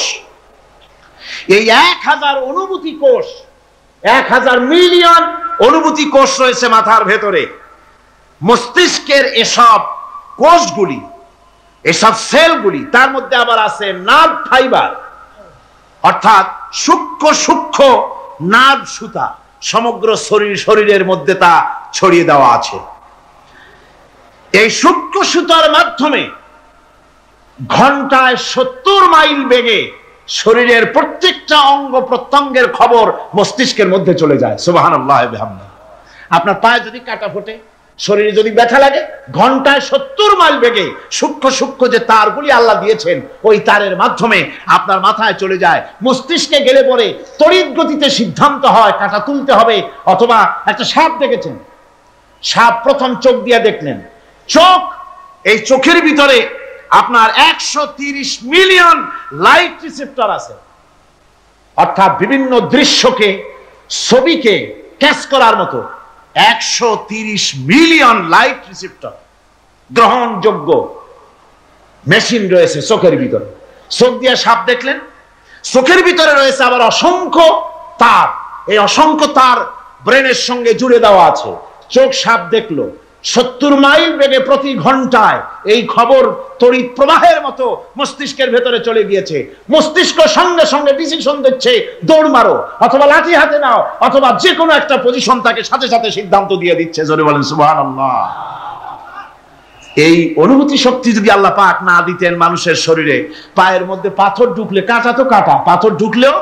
এই 1000 অনুভূতি কোষ, 1000 মিলিয়ন অনুভূতি কোষ রয়েছে মাথার ভেতরে। মস্তিষ্কের এসব কোষগুলি, এসব সেলগুলি, তার মধ্যে আবার আছে নার্ভ ফাইবার, অর্থাৎ সূক্ষ্ম সূক্ষ্ম নার্ভ সুতা সমগ্র শরীরের মধ্যে তা ছড়িয়ে দেওয়া আছে। এই সূক্ষ্ম সুতার মাধ্যমে ঘন্টায় 70 মাইল বেগে শরীরের প্রত্যেকটা অঙ্গ প্রত্যঙ্গের খবর মস্তিষ্কের মধ্যে চলে যায়। সুবহানাল্লাহ ওয়া বিহামদিহি। আপনার পায়ে যদি কাটা ফোটে, শরীরে যদি ব্যথা লাগে, ঘন্টায় 70 মাইল বেগে সূক্ষ্ম সূক্ষ্ম যে তারগুলি আল্লাহ দিয়েছেন, ওই তারের মাধ্যমে আপনার মাথায় চলে যায়। মস্তিষ্কে গেলে পরে তড়িৎ গতিতে সিদ্ধান্ত হয় কাটা তুলতে হবে। অথবা একটা সাপ দেখেছেন, সাপ প্রথম চোখ দিয়ে দেখলেন, চোখ, এই চোখের ভিতরে আপনার 130 মিলিয়ন লাইট রিসেপ্টর আছে, অর্থাৎ বিভিন্ন দৃশ্যকে, ছবিকে ক্যাচ করার মতো 130 মিলিয়ন লাইট রিসেপ্টর গ্রহণযোগ্য মেশিন রয়েছে চোখের ভিতরে। চোখ দিয়ে সাপ দেখলেন, চোখের ভিতরে রয়েছে আবার অসংখ্য তার। এই অসংখ্য তার ব্রেনের সঙ্গে জুড়ে দেওয়া আছে। চোখ সাপ দেখলো, 70 মাইল বেগে প্রতি ঘন্টায় এই খবর তড়িৎ প্রবাহের মতো মস্তিষ্কের ভেতরে চলে গিয়েছে। মস্তিষ্ক সঙ্গে সঙ্গে ডিসিশন দিচ্ছে, দৌড় মারো, অথবা লাঠি হাতে নাও, অথবা যে কোনো একটা পজিশন তাকে সাথে সাথে সিদ্ধান্ত দিয়ে দিচ্ছে। জোরে বলেন সুবহানাল্লাহ। এই অনুভূতি শক্তি যদি আল্লাহ পাক না দিতেন মানুষের শরীরে, পায়ের মধ্যে পাথর ঢুকলে, কাটা তো কাটা, পাথর ঢুকলেও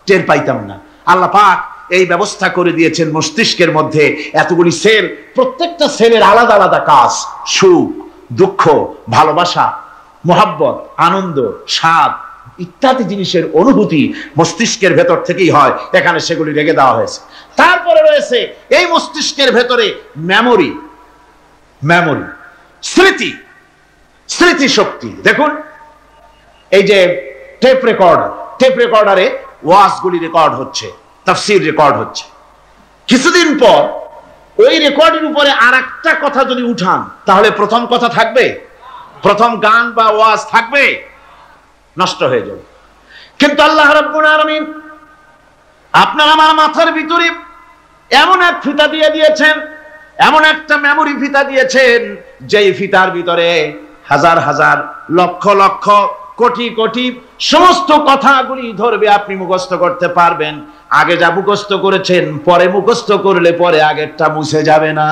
টের পাইতাম না। আল্লাহ পাক এই ব্যবস্থা করে দিয়েছেন মস্তিষ্কের মধ্যে এতগুলি সেল, প্রত্যেকটা সেলের আলাদা আলাদা কাজ। সুখ, দুঃখ, ভালোবাসা, মোহাব্বত, আনন্দ, স্বাদ ইত্যাদি জিনিসের অনুভূতি মস্তিষ্কের ভেতর থেকেই হয়। এখানে সেগুলি রেখে দেওয়া হয়েছে। তারপরে রয়েছে এই মস্তিষ্কের ভেতরে মেমোরি, স্মৃতি শক্তি। দেখুন, এই যে টেপ রেকর্ডারে ওয়াজগুলি রেকর্ড হচ্ছে, তাফসীর রেকর্ড হচ্ছে। কিছুদিন পর ওই রেকর্ডের উপরে আরেকটা কথা যদি উঠান, তাহলে প্রথম কথা থাকবে? প্রথম গান বা ওয়াজ থাকবে? নষ্ট হয়ে যাবে। কিন্তু আল্লাহ রাব্বুল আলামিন আপনার আমার মাথার ভিতরে এমন এক ফিতা দিয়ে দিয়েছেন, এমন একটা মেমোরি ফিতা দিয়েছেন, যেই ফিতার ভিতরে হাজার হাজার, লক্ষ লক্ষ, কোটি কোটি সমস্ত কথাগুলি ধরবে, আপনি মুখস্থ করতে পারবেন। আগে যা মুখস্থ করেছেন, পরে মুখস্থ করলে পরে আগেরটা মুছে যাবে না।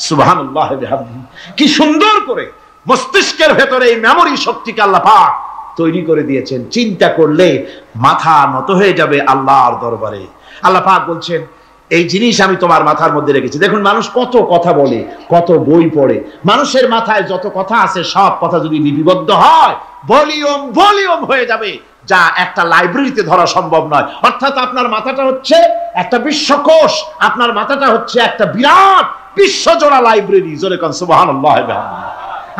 সুবহানাল্লাহ বিহামদিহি। কি সুন্দর করে মস্তিষ্কের ভেতরে এই মেমোরি শক্তিকে আল্লাহ পাক তৈরি করে দিয়েছেন, চিন্তা করলে মাথা নত হয়ে যাবে আল্লাহর দরবারে। আল্লাহ পাক বলছেন এই জিনিস আমি তোমার মাথার মধ্যে রেখেছি। দেখুন মানুষ কত কথা বলে, কত বই পড়ে, মানুষের মাথায় যত কথা আছে সব কথা যদি লিপিবদ্ধ হয় ভলিউম ভলিউম হয়ে যাবে, যা একটা লাইব্রেরিতে ধরা সম্ভব নয়। অর্থাৎ আপনার মাথাটা হচ্ছে একটা বিশ্বকোষ, আপনার মাথাটা হচ্ছে একটা বিরাট বিশ্বজোড়া লাইব্রেরি। জোরে কোন সুবহানাল্লাহ।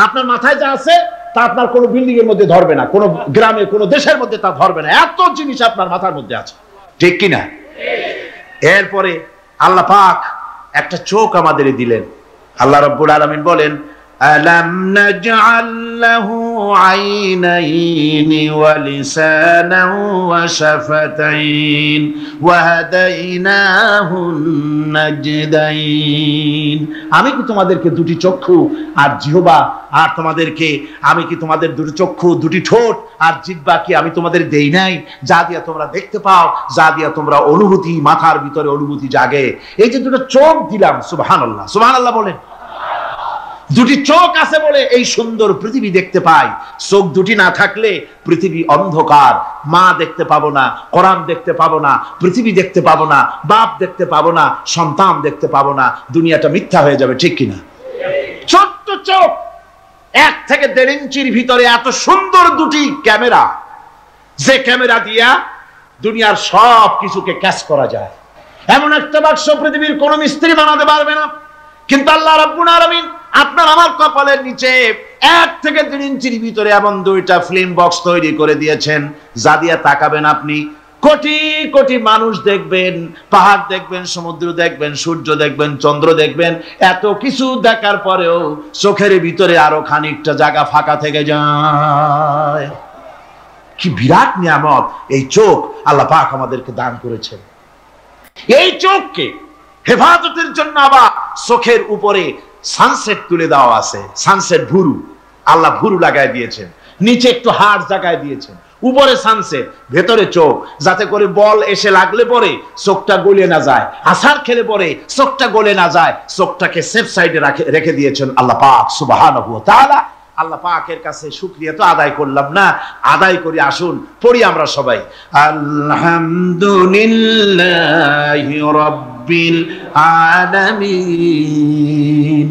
আপনার মাথায় যা আছে তা আপনার কোনো বিল্ডিং এর মধ্যে ধরবে না, কোনো গ্রামে কোনো দেশের মধ্যে তা ধরবে না, এত জিনিস আপনার মাথার মধ্যে আছে, ঠিক কিনা? এরপরে আল্লাহ পাক একটা চোখ আমাদের দিলেন। আল্লাহ রাব্বুল আলামিন বলেন আলাম নাজআল লাহু আইনাইনি ওয়া লিসানান ওয়া শাফাতাইন ওয়া হাদাইনাহুন নাজদাইন। আমি কি তোমাদেরকে দুটি চক্ষু আর জিহ্বা, আর তোমাদেরকে আমি কি তোমাদের দুটি চক্ষু, দুটি ঠোঁট আর জিহ্বা কি আমি তোমাদের দেই নাই, যা দিয়া তোমরা দেখতে পাও, যা দিয়া তোমরা অনুভূতি, মাথার ভিতরে অনুভূতি জাগে। এই যে দুটো চোখ দিলাম, সুবহানাল্লাহ সুবহানাল্লাহ বলেন। দুটি চোখ আছে বলে এই সুন্দর পৃথিবী দেখতে পাই। চোখ দুটি না থাকলে পৃথিবী অন্ধকার, মা দেখতে পাবো না, কোরআন দেখতে পাবো না, পৃথিবী দেখতে পাবো না, বাপ দেখতে পাবো না, সন্তান দেখতে পাবো না, দুনিয়াটা মিথ্যা হয়ে যাবে, ঠিক কিনা? ছোট্ট চোখ, 1 থেকে 1.5 ইঞ্চির ভিতরে এত সুন্দর দুটি ক্যামেরা, যে ক্যামেরা দিয়া দুনিয়ার সব কিছুকে ক্যাচ করা যায়। এমন একটা বাক্স পৃথিবীর কোন মিস্ত্রি বানাতে পারবে না, কিন্তু আল্লাহ রাব্বুল আলামিন আপনার আমার কপালের নিচে 1 থেকে 1.5 ইঞ্চির ভিতরে এমন দুইটা ফিল্ম বক্স তৈরি করে দিয়েছেন, যা দিয়া তাকাবেন আপনি কোটি কোটি মানুষ দেখবেন, পাহাড় দেখবেন, সমুদ্র দেখবেন, সূর্য দেখবেন, চন্দ্র দেখবেন। এত কিছু দেখার পরেও চোখের ভিতরে আরো খানিকটা জায়গা ফাঁকা থেকে যায়। কি বিরাট নিয়ামত এই চোখ আল্লাহ পাক আমাদেরকে দান করেছেন। এই চোখকে হেফাজতের জন্য আবার চোখের উপরে সানসেট তুলে দেওয়া আছে, সানসেট ভুরু, আল্লাহ ভুরু লাগায় দিয়েছেন, নিচে একটু হাড় জায়গায় দিয়েছেন, উপরে সানসেট, ভেতরে চোখ, যাতে করে বল এসে লাগলে পরে চোখটা গলে না যায়, আছাড় খেলে পরে চোখটা গলে না যায়, চোখটাকে সেফ সাইডে রেখে দিয়েছেন আল্লাহ পাক সুবহানাহু ওয়া তাআলা। আল্লাহ পাকের কাছে শুকরিয়া তো আদায় করলাম না, আদায় করি। আসুন পড়ি আমরা সবাই আলহামদুলিল্লাহি রাব্বিল আলামিন।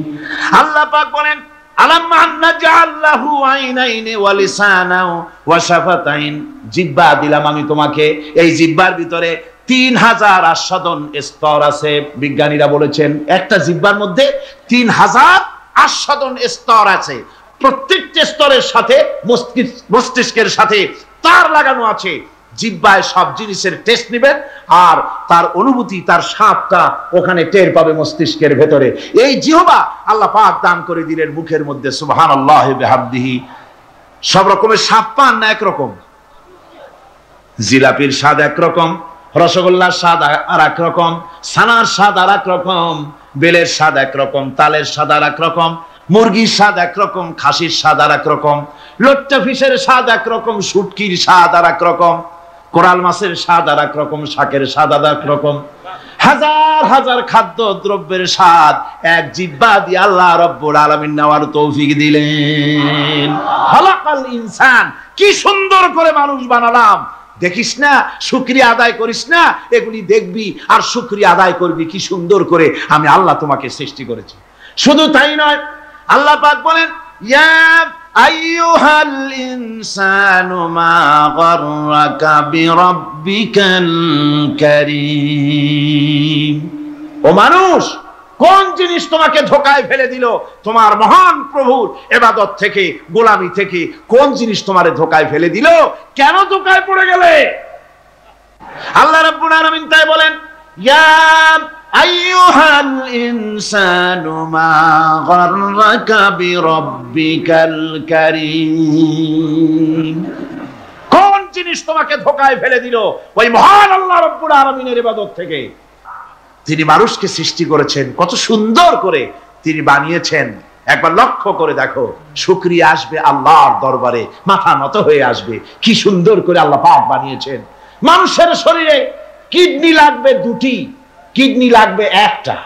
আল্লাহ পাক বলেন আলাম নাজআল লাহু আইনাইনি ওয়া লিসানান ওয়া শাফাতাইন। জিহ্বা দিলাম আমি তোমাকে, এই জিহ্বার ভিতরে 3000 আস্বাদন স্তর আছে। বিজ্ঞানীরা বলেছেন একটা জিহ্বার মধ্যে 3000 আস্বাদন স্তর আছে। প্রত্যেকটা স্তরের সাথে মস্তিষ্কের সাথে তার লাগানো আছে। জিহ্বায় সব জিনিসের টেস্ট নেবেন আর তার অনুভূতি, তার স্বাদটা ওখানে টের পাবে মস্তিষ্কের ভেতরে। এই জিহ্বা আল্লাহ পাক দান করে দিলেন মুখের মধ্যে, সুবহানাল্লাহি বিহামদিহি। সব রকমের স্বাদ পান না একরকম? জিলাপির স্বাদ একরকম, রসগোল্লার স্বাদ আর এক রকম, ছানার স্বাদ আর এক রকম, বেলের স্বাদ একরকম, তালের স্বাদ আর এক রকম, মুরগির স্বাদ একরকম, খাসির স্বাদ আর এক রকম, লোট্টা ফিশের স্বাদ একরকম, শুটকির স্বাদ আর এক রকম, কোরাল মাছের স্বাদ আর এক রকম, শাকের স্বাদ আর এক রকম। হাজার হাজার খাদ্য দ্রব্যের স্বাদ এক জিহ্বা দিয়ে আল্লাহ রাব্বুল আলামিন নেওয়ার তৌফিক দিলেন। খালাকাল ইনসান, কি সুন্দর করে মানুষ বানালাম। দেখিস না, শুকরিয়া আদায় করিস না, এগুলি দেখবি আর শুকরিয়া আদায় করবি কি সুন্দর করে আমি আল্লাহ তোমাকে সৃষ্টি করেছি। শুধু তাই নয়, আল্লাহ পাক বলেন ইয়া আইয়ুহাল ইনসানু মা গাররাকা বিরাব্বিকাল কারীম। ও মানুষ, কোন জিনিস তোমাকে ধোঁকায় ফেলে দিল তোমার মহান প্রভুর ইবাদত থেকে, গোলামি থেকে? কোন জিনিস তোমারে ধোঁকায় ফেলে দিল? কেন ধোঁকায় পড়ে গেলে? আল্লাহ রাব্বুল আলামিন তাই বলেন ইয়া আইয়ুহাল ইনসানু মা গাররাকা বিরাব্বিকাল কারীম। কোন জিনিস তোমাকে ধোঁকায় ফেলে দিল ওই মহান আল্লাহ রাব্বুল আলামিনের ইবাদত থেকে? তিনি মানুষকে সৃষ্টি করেছেন, কত সুন্দর করে তিনি বানিয়েছেন। একবার লক্ষ্য করে দেখো, শুকরিয়া আসবে আল্লাহর দরবারে, মাথা নত হয়ে আসবে। কি সুন্দর করে আল্লাহ পাক বানিয়েছেন। মানুষের শরীরে কিডনি লাগবে 2টি, কিডনি লাগবে 1টা।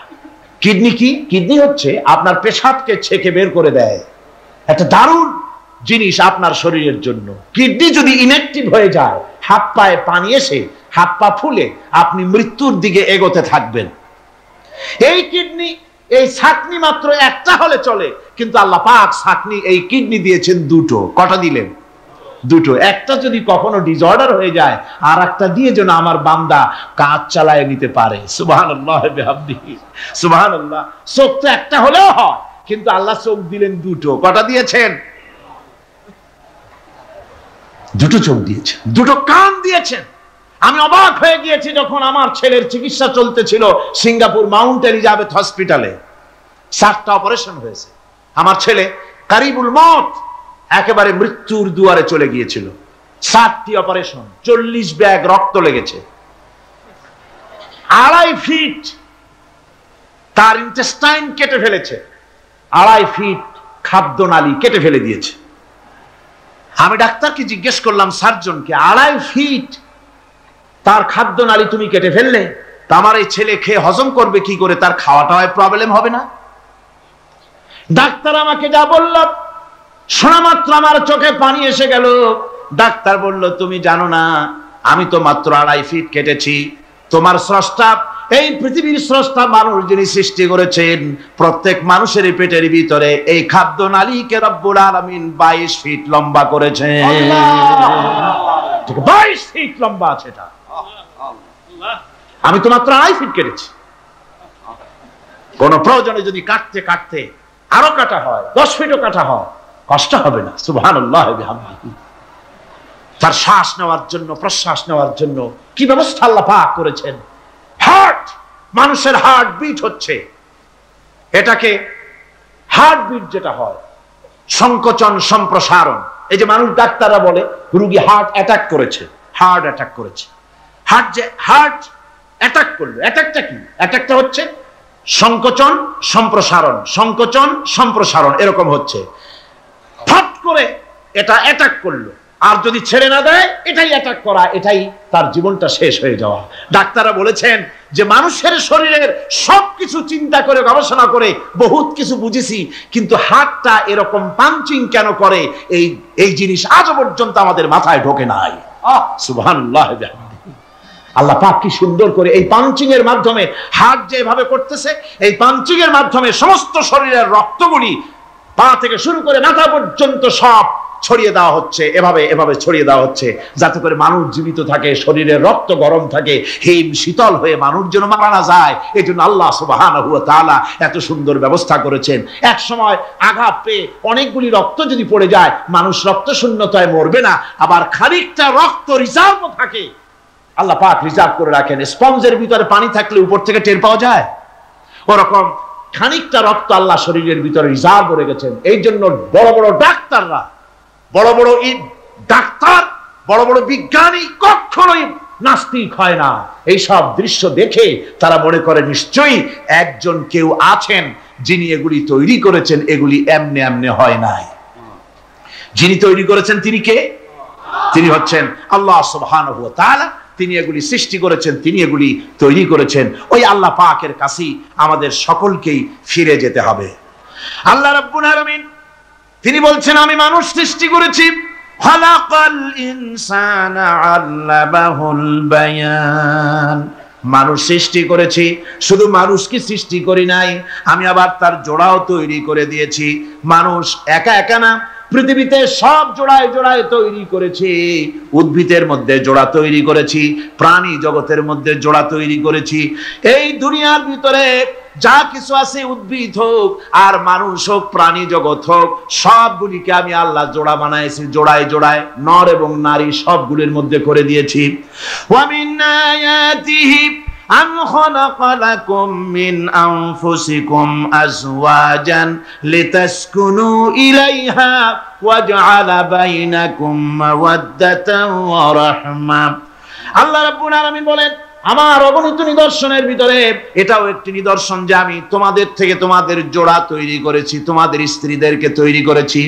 কিডনি কি? কিডনি হচ্ছে আপনার পেশাবকে ছেঁকে বের করে দেয়। একটা দারুণ জিনিস আপনার শরীরের জন্য। কিডনি যদি ইনঅ্যাক্টিভ হয়ে যায়, হাত পায়ে পানি এসে হাত পা ফুলে আপনি মৃত্যুর দিকে এগোতে থাকবেন। এই কিডনি, এই ছাকনি মাত্র একটা হলে চলে, কিন্তু আল্লাহ পাক ছাকনি এই কিডনি দিয়েছেন দুটো। কটা দিলেন? দুটো। একটা যদি কখনো ডিসঅর্ডার হয়ে যায়, আর একটা দিয়ে যেন আমার বান্দা কাজ চালায় নিতে পারে। সুবহানাল্লাহ বিহামদিহি, সুবহানাল্লাহ। চোখ তো একটা হলেও হয়, কিন্তু আল্লাহ চোখ দিলেন দুটো। কটা দিয়েছেন? দুটো চোখ দিয়েছেন, দুটো কান দিয়েছেন। আমি অবাক হয়ে গিয়েছি যখন আমার ছেলের চিকিৎসা চলতেছিল সিঙ্গাপুর মাউন্ট এলিজাবেথ হসপিটালে। 7টা অপারেশন হয়েছে। আমার ছেলে কারিবুল মত, একেবারে মৃত্যুর দুয়ারে চলে গিয়েছিল। 7টি অপারেশন, 40 ব্যাগ রক্ত লেগেছে। 2.5 ফিট তার ইন্টেস্টাইন কেটে ফেলেছে, 2.5 ফিট খাদ্য নালী কেটে ফেলে দিয়েছে। আমি ডাক্তারকে জিজ্ঞেস করলাম, সার্জনকে, 2.5 ফিট তার খাদ্য নালী তুমি কেটে ফেললে, তা আমার এই ছেলে খেয়ে হজম করবে কি করে? তার খাওয়াটায় প্রবলেম হবে না? ডাক্তার আমাকে যা বলল, শোনা মাত্র আমার চোখে পানি এসে গেল। ডাক্তার বলল, তুমি জানো না, আমি তো মাত্র 2.5 ফিট কেটেছি। তোমার স্রষ্টা, এই পৃথিবীর স্রষ্টা মানুষ যিনি সৃষ্টি করেছেন, প্রত্যেক মানুষের পেটের ভিতরে এই খাদ্য নালীকে রব্বুল আলামিন 22 ফিট লম্বা করেছেন। 22 ফিট লম্বা আছে এটা। আমি তো মাত্র 2.5 ফিট কেটেছি। কোন প্রয়োজনে যদি কাটতে কাটতে আরো কাটা হয়, 10 ফিটও কাটা হয়, কষ্ট হবে না। সুবহানাল্লাহ বিহামদিহি। তার শ্বাস নেওয়ার জন্য, প্রশ্বাস নেওয়ার জন্য কি ব্যবস্থা আল্লাহ পাক করেছেন। হার্ট, মানুষের হার্ট বিট হচ্ছে, এটাকে হার্ট বিট যেটা হয়, সংকোচন সম্প্রসারণ। এই যে মানুষ, ডাক্তাররা বলে রোগী হার্ট অ্যাটাক করেছে, হার্ট অ্যাটাক করেছে। হার্ট অ্যাটাক করলো, অ্যাটাকটা কি? অ্যাটাকটা হচ্ছে সংকোচন সম্প্রসারণ, সংকোচন সম্প্রসারণ, এরকম হচ্ছে। ফট করে এটা অ্যাটাক করলো, আর যদি ছেড়ে না দেয়, এটাই অ্যাটাক করা, এটাই তার জীবনটা শেষ হয়ে যাওয়া। ডাক্তাররা বলেছেন যে মানুষের শরীরের সবকিছু চিন্তা করে, গবেষণা করে বহুত কিছু বুঝেছি, কিন্তু হার্টটা এরকম পাঞ্চিং কেন করে, এই জিনিস আজও পর্যন্ত আমাদের মাথায় ঢোকে নাই। সুবহানাল্লাহ। আল্লাহ পাক কি সুন্দর করে এই পাঞ্চিং এর মাধ্যমে, হার্ট যেভাবে করতেছে, এই পাঞ্চিং এর মাধ্যমে সমস্ত শরীরের রক্তগুলি পা থেকে শুরু করে মাথা পর্যন্ত সব ছড়িয়ে দেওয়া হচ্ছে, এভাবে ছড়িয়ে দেওয়া হচ্ছে, যাতে করে মানুষ জীবিত থাকে, শরীরের রক্ত গরম থাকে, হিম শীতল হয়ে মানুষ যেন মারা না যায়। এই জন্য আল্লাহ সুবহানাহু ওয়া তাআলা এত সুন্দর ব্যবস্থা করেছেন। এক সময় আঘাত পেয়ে অনেকগুলি রক্ত যদি পড়ে যায়, মানুষ রক্ত শূন্যতায় মরবে না, আবার খানিকটা রক্ত রিজার্ভ থাকে, আল্লাহ পাক রিজার্ভ করে রাখেন। স্পঞ্জের ভিতরে পানি থাকলে উপর থেকে টের পাওয়া যায়, ওরকম খানিকটা রক্ত আল্লাহ শরীরের ভিতরে রিজার্ভ করে গেছেন। এই জন্য বড় বড় ডাক্তাররা, বড় বড় ডাক্তার, বড় বড় বিজ্ঞানী কখনোই নাস্তিক হয় না। এই সব দৃশ্য দেখে তারা মনে করে নিশ্চয়ই একজন কেউ আছেন যিনি এগুলি তৈরি করেছেন, এগুলি এমনে এমনে হয় নাই। যিনি তৈরি করেছেন তিনি কে? তিনি হচ্ছেন আল্লাহ সুবহানাহু ওয়া তাআলা। তিনি এগুলি সৃষ্টি করেছেন, তিনি এগুলি তৈরি করেছেন। ওই আল্লাহ পাকের কাছেই আমাদের সকলকেই ফিরে যেতে হবে। আল্লাহ রাব্বুল আলামিন তিনি বলছেন, আমি মানুষ সৃষ্টি করেছি, খালাকাল ইনসানা আল্লামাহুল বায়ান। মানুষ সৃষ্টি করেছি, শুধু মানুষকে সৃষ্টি করি নাই, আমি আবার তার জোড়াও তৈরি করে দিয়েছি। মানুষ একা একা না, পৃথিবীতে সব জোড়ায় জোড়ায় তৈরি করেছি। উদ্ভিদের মধ্যে জোড়া তৈরি করেছি, প্রাণী জগতের মধ্যে জোড়া তৈরি করেছি। এই দুনিয়ার ভিতরে যা কিছু আছে, উদ্ভিদ হোক আর মানুষ হোক, প্রাণী জগৎ হোক, সবগুলিকে আমি আল্লাহ জোড়া বানাইছি, জোড়ায় জোড়ায় নর এবং নারী সবগুলির মধ্যে করে দিয়েছি। ওয়া মিন আয়াতিহি আন খালাকা লাকুম মিন আনফুসিকুম আজওয়াজান লিতাসকুনু ইলাইহা ওয়া জাআলা বাইনাকুম মাওয়াদ্দাতান ওয়া রাহমা। আল্লাহ রাব্বুল আলামিন বলেন, আমার অগণিত নিদর্শনের ভিতরে এটাও একটি নিদর্শন যে আমি তোমাদের থেকে তোমাদের জোড়া তৈরি করেছি, তোমাদের স্ত্রীদেরকে তৈরি করেছি,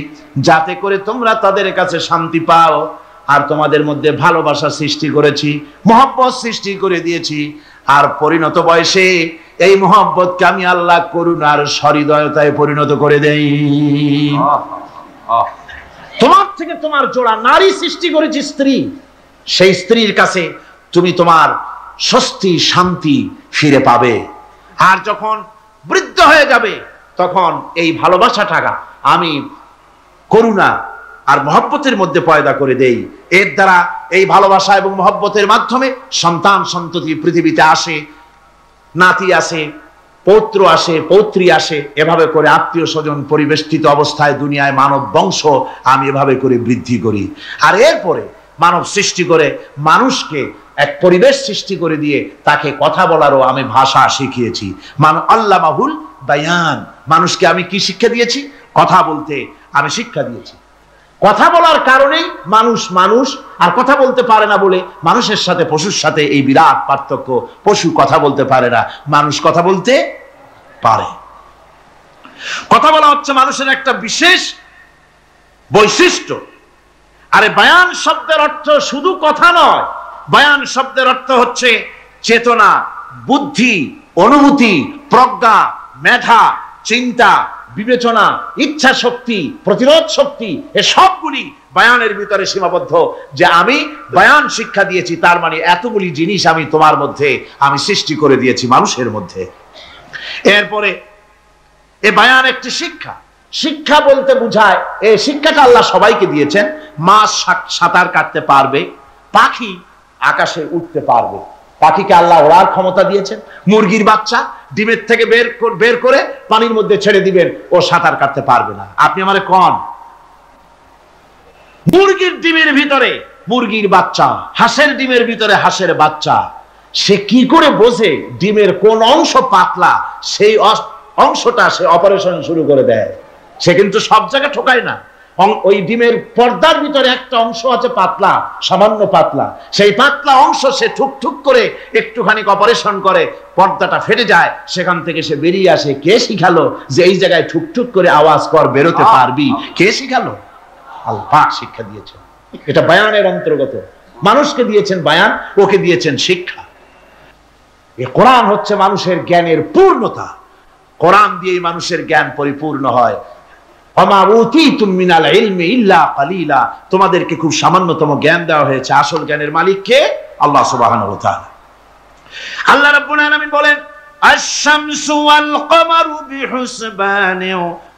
যাতে করে তোমরা তাদের কাছে শান্তি পাও। আর তোমাদের মধ্যে ভালোবাসা সৃষ্টি করেছি, মহব্বত সৃষ্টি করে দিয়েছি। আর পরিণত বয়সে এই মহব্বতকে আমি আল্লাহ করুণার সহৃদয়তায় পরিণত করে দেই। তোমার থেকে তোমার জোড়া নারী সৃষ্টি করেছি স্ত্রী, সেই স্ত্রীর কাছে তুমি তোমার স্বস্তি শান্তি ফিরে পাবে। আর যখন বৃদ্ধ হয়ে যাবে তখন এই ভালোবাসাটা আমি করুণা আর মহব্বতের মধ্যে পয়দা করে দেই। এর দ্বারা এই ভালোবাসা এবং মহব্বতের মাধ্যমে সন্তান সন্ততি পৃথিবীতে আসে, নাতি আসে, পৌত্র আসে, পৌত্রী আসে, এভাবে করে আত্মীয় স্বজন পরিবেষ্টিত অবস্থায় দুনিয়ায় মানব বংশ আমি এভাবে করে বৃদ্ধি করি। আর এরপরে মানব সৃষ্টি করে মানুষকে এক পরিবেশ সৃষ্টি করে দিয়ে তাকে কথা বলারও আমি ভাষা শিখিয়েছি। আল্লামাহুল বায়ান, মানুষকে আমি কি শিক্ষা দিয়েছি? কথা বলতে আমি শিক্ষা দিয়েছি। কথা বলার কারণেই মানুষ মানুষ, আর কথা বলতে পারে না বলে মানুষের সাথে পশুর সাথে এই বিরাট পার্থক্য। পশু কথা বলতে পারে না, মানুষ কথা বলতে পারে। কথা বলা হচ্ছে মানুষের একটা বিশেষ বৈশিষ্ট্য। আরে বায়ান শব্দের অর্থ শুধু কথা নয়, বায়ান শব্দের অর্থ হচ্ছে চেতনা, বুদ্ধি, অনুভূতি, প্রজ্ঞা, মেধা, চিন্তা, বিবেচনা, ইচ্ছা শক্তি, প্রতিরোধ শক্তি, এ সবগুলি বায়ানের ভিতরে সীমাবদ্ধ। যে আমি বায়ান শিক্ষা দিয়েছি, তার মানে এতগুলি জিনিস আমি তোমার মধ্যে আমি সৃষ্টি করে দিয়েছি মানুষের মধ্যে। এরপরে এ বায়ান একটি শিক্ষা। শিক্ষা বলতে বুঝায়, এই শিক্ষাটা আল্লাহ সবাইকে দিয়েছেন। মাছ সাঁতার কাটতে পারবে, পাখি আকাশে উঠতে পারবে, পাখিকে আল্লাহ ওড়ার ক্ষমতা দিয়েছেন। মুরগির বাচ্চা ডিমের থেকে বের করে পানির মধ্যে ছেড়ে দিবেন, ও সাঁতার কাটতে পারবে না। আপনি আমারে কোন মুরগির ডিমের ভিতরে মুরগির বাচ্চা, হাঁসের ডিমের ভিতরে হাঁসের বাচ্চা, সে কি করে বোঝে ডিমের কোন অংশ পাতলা? সেই অংশটা সে অপারেশন শুরু করে দেয়। সে কিন্তু সব জায়গায় ঠোকায় না। ওই ডিমের পর্দার ভিতরে একটা অংশ আছে পাতলা, সামান্য পাতলা, সেই পাতলা অংশ সে ঠুক করে একটুখানি অপারেশন করে, পর্দাটা ফেটে যায়, সেখান থেকে সে বেরিয়ে আসে। কে শিখালো যে এই জায়গায় ঠুক করে আওয়াজ কর, বেরোতে পারবি? কে শিখালো? আল্লাহ পাক শিক্ষা দিয়েছেন। এটা বায়ানের অন্তর্গত। মানুষকে দিয়েছেন বায়ান, ওকে দিয়েছেন শিক্ষা। এই কোরআন হচ্ছে মানুষের জ্ঞানের পূর্ণতা। কোরআন দিয়েই মানুষের জ্ঞান পরিপূর্ণ হয়। তোমাদেরকে খুব সামান্যতম জ্ঞান দেওয়া হয়েছে। আসল জ্ঞানের মালিক কে? আল্লাহ সুবহানাহু ওয়া তাআলা। আল্লাহ রাব্বুল আলামিন বলেন, আশ-শামসু ওয়াল কমারু বিহুসবানি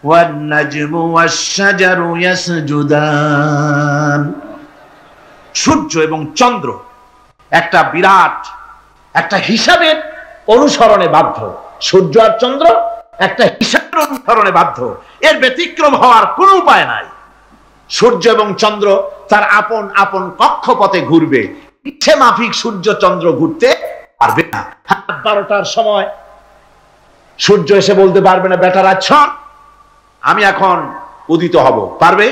ওয়ান নাজমু ওয়াশ-শাজারু ইয়াসজুদান। সূর্য এবং চন্দ্র একটা বিরাট একটা হিসাবের অনুসরণে বাধ্য। সূর্য আর চন্দ্র একটা হিসাবের অনুসরণে বাধ্য, এর ব্যতিক্রম হওয়ার কোনো উপায় নাই। সূর্য এবং চন্দ্র তার আপন আপন কক্ষপথে ঘুরবে, ইচ্ছে মাফিক সূর্য চন্দ্র ঘুরতে পারবে না। 12টার সময় সূর্য এসে বলতে পারবে না, বেটা রাত আমি এখন উদিত হব, পারবে?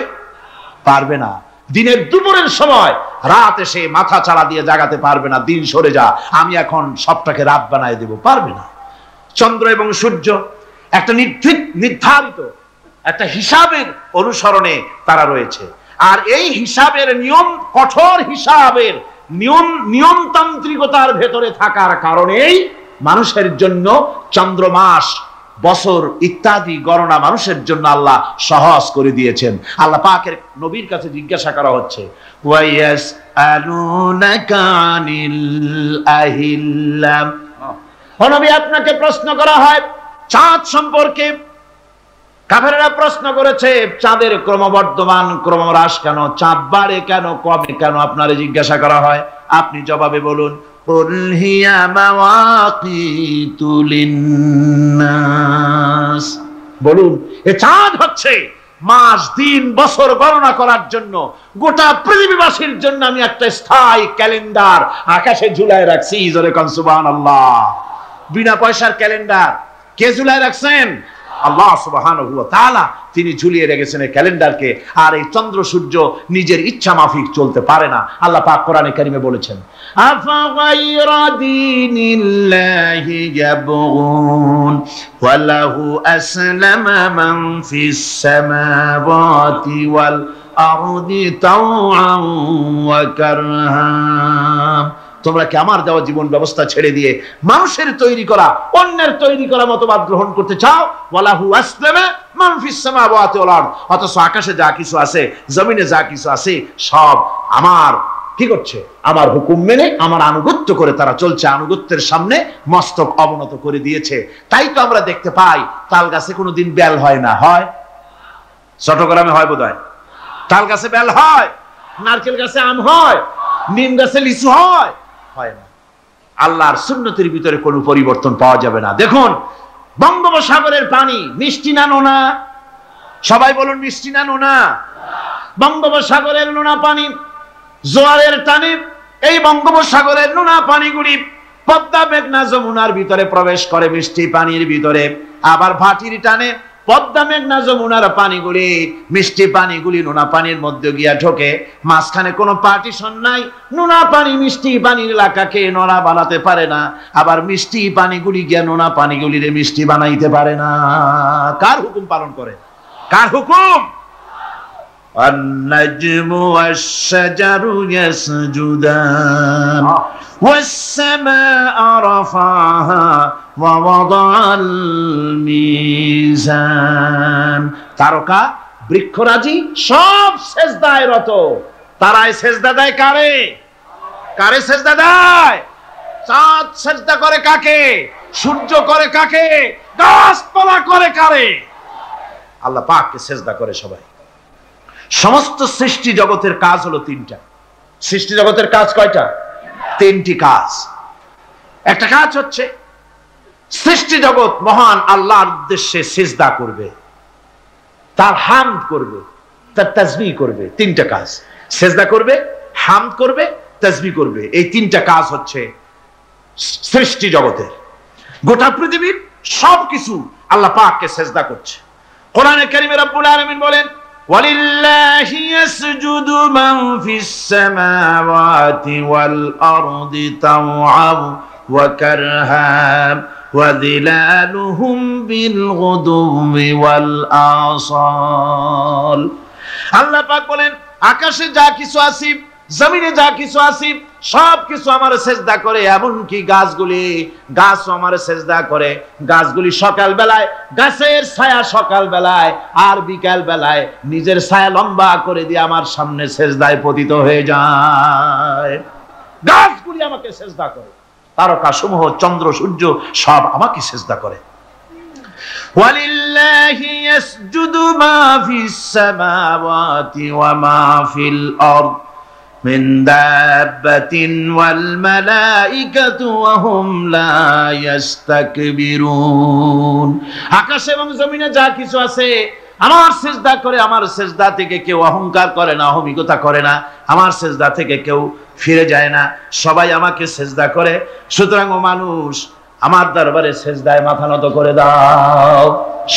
পারবে না। দিনের দুপুরের সময় রাত এসে মাথা চাড়া দিয়ে জাগাতে পারবে না, দিন সরে যা, আমি এখন সবটাকে রাত বানায় দেব, পারবে না। চন্দ্র এবং সূর্য একটা নির্ধারিত একটা হিসাবের অনুসরণে তারা রয়েছে। আর এই হিসাবের নিয়ম, কঠোর হিসাবের নিয়মতান্ত্রিকতার ভেতরে থাকার কারণেই মানুষের জন্য চন্দ্র, মাস, বছর ইত্যাদি গণনা মানুষের জন্য আল্লাহ সহজ করে দিয়েছেন। আল্লাহ পাকের নবীর কাছে জিজ্ঞাসা করা হচ্ছে, ওয়ায়াসআলুনাকা আনিল আহিল্লাম। ও নবী, আপনাকে প্রশ্ন করা হয় চাঁদ সম্পর্কে। কাফেররা প্রশ্ন করেছে, চাঁদের ক্রমবর্ধমান ক্রমহ্রাস কেন? চাঁদ বাড়ে কেন, কমে কেন? আপনারে জিজ্ঞাসা করা হয়, আপনি জবাবে বলুন, কুল হিয়া মাওয়াকিতু লিন্নাস। বলুন, এ চাঁদ হচ্ছে মাস, দিন, বছর গণনা করার জন্য, গোটা পৃথিবীবাসীর জন্য আমি একটা স্থায়ী ক্যালেন্ডার আকাশে ঝুলায় রাখছি। জোরে কোন সুবহানাল্লাহ। বিনা পয়সার ক্যালেন্ডার কে ঝুলায় রাখছেন? আল্লাহ সুবহানাহু ওয়া তাআলা। তিনি ঝুলিয়ে রেখেছেন এই ক্যালেন্ডারকে। আর এই চন্দ্র সূর্য নিজের ইচ্ছা মাফিক চলতে পারে না। আল্লাহ পাক কোরআনে কারিমে বলেছেন, আফা গায়রা দীনিল্লাহি ইয়াবগুন ওয়া লাহু আসলামা মান ফিস সামাওয়াতি ওয়াল আরদি তাওআন ওয়া কারহা। তোমরা কি আমার দেওয়া জীবন ব্যবস্থা ছেড়ে দিয়ে মানুষের তৈরি করা, অন্যের তৈরি করা মতবাদ গ্রহণ করতে চাও? ওয়ালাহু আসলামা মান ফিস সামাওয়াতি ওয়াল আরদ, অথচ আকাশে যা কিছু আছে, জমিনে যা কিছু আছে, সব আমার কি করছে? আমার হুকুম মেনে, আমার আনুগত্য করে তারা চলছে। আনুগত্যের সামনে মস্তক অবনত করে দিয়েছে। তাই তো আমরা দেখতে পাই তাল গাছে কোনোদিন বেল হয় না। হয়? চট্টগ্রামে হয় বোধহয়। তাল গাছে বেল হয়, নারকেল গাছে আম হয়, নিম গাছে লিচু হয়? হয় না। আল্লাহর সুন্নতের ভিতরে কোনো পরিবর্তন পাওয়া যাবে না। দেখুন, বঙ্গোপসাগরের পানি মিষ্টি না নোনা? সবাই বলুন, মিষ্টি না নোনা? বঙ্গোপসাগরের নোনা পানি জোয়ারের টানে এই বঙ্গোপসাগরের নোনা পানিগুলি পদ্মা মেঘনা যমুনার ভিতরে প্রবেশ করে মিষ্টি পানির ভিতরে, আবার ভাটির টানে পদ্মা মেঘনা যমুনার পানিগুলি, মিষ্টি পানিগুলি নোনা পানির মধ্যে গিয়া ঢোকে। মাঝখানে কোনো পার্টিশন নাই। নোনা পানি মিষ্টি পানির এলাকাকে নোনা বানাতে পারে না, আবার মিষ্টি পানিগুলি গিয়া নোনা পানিগুলিরে মিষ্টি বানাইতে পারে না। কার হুকুম পালন করে? কার হুকুম? النجم والشجر يسجدان والسماء رفعها ووضع الميزان। তারকা বৃক্ষরাজি সব সেজদায় রত। তারাই সেজদা দেয় কারে? কারে সেজদা দেয়? চাঁদ সেজদা করে কাকে? সূর্য করে কাকে? গাছপালা করে কারে? আল্লাহ পাককে সেজদা করে সবাই। সমস্ত সৃষ্টি জগতের কাজ হলো তিনটা। সৃষ্টি জগতের কাজ কয়টা? তিনটি কাজ। একটা কাজ হচ্ছে সৃষ্টি জগৎ মহান আল্লাহর উদ্দেশ্যে সিজদা করবে, তার হামদ করবে, তার তাসবিহ করবে। তিনটা কাজ, সিজদা করবে, হামদ করবে, তাসবিহ করবে। এই তিনটা কাজ হচ্ছে সৃষ্টি জগতের। গোটা পৃথিবীর সবকিছু আল্লাহ পাককে সিজদা করছে। কোরআনে কারীমে রব্বুল আলামিন বলেন, وَلِلَّهِ يَسْجُدُ مَنْ فِي السَّمَاوَاتِ وَالْأَرْضِ طَوْعًا وَكَرْهًا وَظِلَالُهُمْ بِالْغُدُوِّ وَالْآصَالِ। আল্লাহ পাক বলেন, আকাশে যা কিছু আছে, জমিনে যা কিছু আছে, সব কিছু আমার সেজদা করে। এমনকি গাছগুলি, গাছও আমার সেজদা করে। গাছগুলি সকাল বেলায় গাছের ছায়া সকাল বেলায়, আর বিকাল বেলায় নিজের ছায়া লম্বা করে দিয়ে আমার সামনে সেজদায় পতিত হয়ে যায়। গাছগুলি আমাকে সেজদা করে। তারকা সমূহ, চন্দ্র সূর্য সব আমাকে সেজদা করে। ওয়ালিল্লাহি ইয়াসজুদু মা ফিস সামাওয়াতি ওয়া মা ফিল আরদ মিন দাব্বাতিন ওয়াল মালাইকাতু ওয়া হুম লা ইস্তাকবিরুন। আকাশ এবং জমিনে যা কিছু আছে আমার সিজদা করে। আমার সিজদা থেকে কেউ অহংকার করে না, অহমিকতা করে না। আমার সিজদা থেকে কেউ ফিরে যায় না, সবাই আমাকে সিজদা করে। সুতরাং ও মানুষ, আমার দরবারে সিজদায় মাথা নত করে দাও।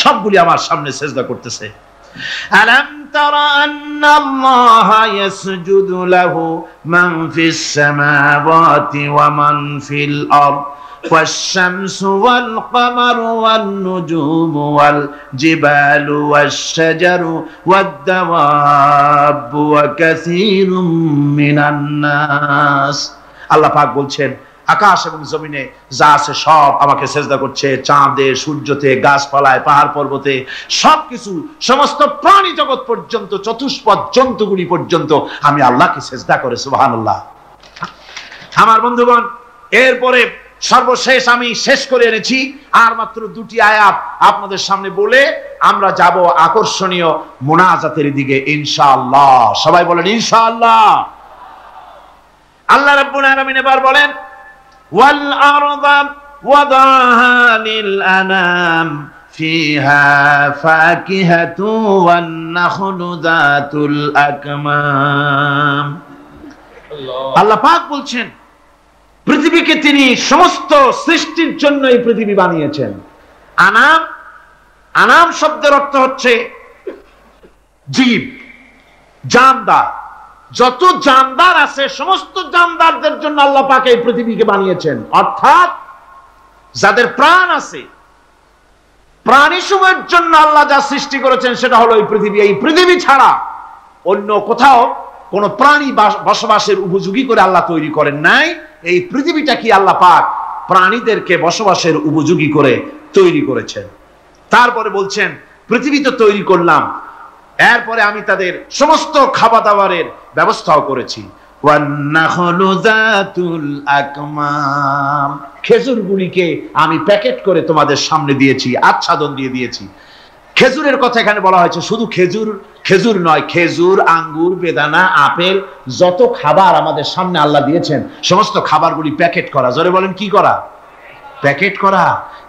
সবগুলি আমার সামনে সিজদা করতেছে। আলাম তারা আন্নাল্লাহা ইয়াসজুদু লাহু মান ফিস সামাওয়াতি ওয়া মান ফিল আরদ والشمس والقمر والنجوم والجبال والشجر والدواب وكثير من الناس। আল্লাহ পাক বলছেন, আকাশ এবং জমিনে যা আছে সব আমাকে সেজদা করছে। চাঁদে, সূর্যতে, গাছপালায়, পাহাড় পর্বতে সবকিছু, সমস্ত প্রাণী জগৎ পর্যন্ত, চতুষ্পদ জন্তুগুলি পর্যন্ত আমি আল্লাহকে সেজদা করে। সুবহানাল্লাহ। আমার বন্ধুগণ, এরপরে সর্বশেষ আমি শেষ করে এনেছি আর মাত্র দুটি আয়াত আপনাদের সামনে বলে আমরা যাব আকর্ষণীয় মুনাজাতের দিকে ইনশাআল্লাহ। সবাই বলেন ইনশাআল্লাহ। আল্লাহ রাব্বুল আলামিন এবার বলেন, ওয়াল আরদা ওয়াদাহা লিল আনাম ফিহা ফাকিহাতু ওয়ান নাখলু যাতুল আকমাম। আল্লাহ পাক বলছেন, পৃথিবীকে তিনি সমস্ত সৃষ্টির জন্য এই পৃথিবী বানিয়েছেন। আনাম, আনাম শব্দের অর্থ হচ্ছে জীব, জানদার। যত জানদার আছে সমস্ত জানদারদের জন্য আল্লাহ পাক এই পৃথিবীকে বানিয়েছেন। অর্থাৎ যাদের প্রাণ আছে, প্রাণী সময়ের জন্য আল্লাহ যা সৃষ্টি করেছেন সেটা হলো এই পৃথিবী। এই পৃথিবী ছাড়া অন্য কোথাও কোন প্রাণী বসবাসের উপযোগী করে আল্লাহ তৈরি করেন নাই। এই পৃথিবীটা কি আল্লাহ পাক প্রাণীদেরকে বসবাসের উপযোগী করে তৈরি করেছেন। তারপরে বলছেন পৃথিবী তো তৈরি করলাম, এরপরে আমি তাদের সমস্ত খাবার দাবারের ব্যবস্থাও করেছি। খেজুরগুলিকে আমি প্যাকেট করে তোমাদের সামনে দিয়েছি, আচ্ছাদন দিয়ে দিয়েছি। খেজুরের কথা এখানে বলা হয়েছে, শুধু খেজুর নয়, খেজুর, আঙ্গুর, বেদানা, আপেল, যত খাবার আমাদের সামনে আল্লাহ দিয়েছেন সমস্ত খাবারগুলি প্যাকেট করা। জোরে বলেন কি করা? প্যাকেট করা।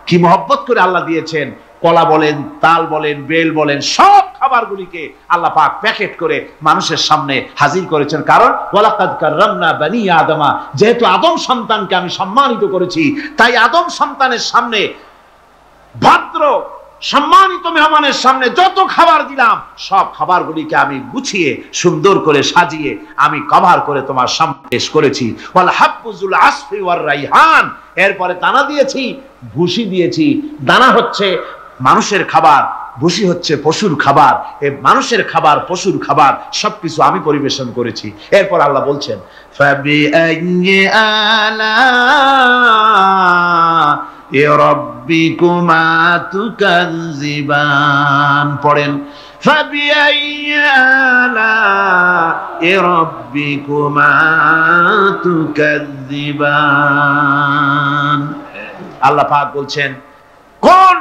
কি মহব্বত করে আল্লাহ দিয়েছেন। কলা বলেন, তাল বলেন, বেল বলেন, সব খাবারগুলিকে আল্লাহ পাক প্যাকেট করে মানুষের সামনে হাজির করেছেন। কারণ ওয়ালাকাদ কাররামনা বানি আদমা, যেহেতু আদম সন্তানকে আমি সম্মানিত করেছি, তাই আদম সন্তানের সামনে, ভদ্র সম্মানিত মেহমানের সামনে যত খাবার দিলাম সব খাবারগুলিকে আমি গুছিয়ে সুন্দর করে সাজিয়ে আমি কভার করে তোমার সামনে পেশ করেছি। ওয়াল হাব্বুজুল আসফি ওয়ার রাইহান, এরপরে দানা দিয়েছি, ভুসি দিয়েছি। দানা হচ্ছে মানুষের খাবার, ভুসি হচ্ছে পশুর খাবার। এই মানুষের খাবার, পশুর খাবার সবকিছু আমি পরিবেশন করেছি। এরপর আল্লাহ বলছেন ফাবিআইয়ি আলা'i রাব্বিকুমা তুকাযযিবান। পড়েন ফাবিআইয়ি আলা'i রাব্বিকুমা তুকাযযিবান। আল্লাহ পাক বলছেন কোন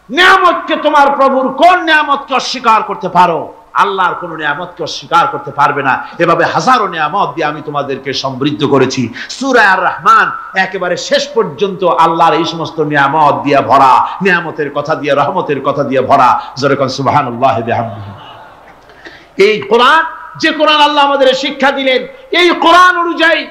নিয়ামতকে, তোমার প্রভুর কোন নিয়ামতকে অস্বীকার করতে পারো? আল্লাহর কোন নিয়ামতকে অস্বীকার করতে পারবে না। এভাবে হাজারো নিয়ামত দিয়ে আমি তোমাদেরকে সমৃদ্ধ করেছি। সূরা আর রহমান একেবারে শেষ পর্যন্ত আল্লাহর এই সমস্ত নিয়ামত দিয়ে ভরা, নিয়ামতের কথা দিয়ে, রহমতের কথা দিয়ে ভরা। জোরে কোন সুবহানাল্লাহ বিহামদিহি। এই কোরআন, যে কোরআন আল্লাহ আমাদের শিক্ষা দিলেন, এই কোরআন অনুযায়ী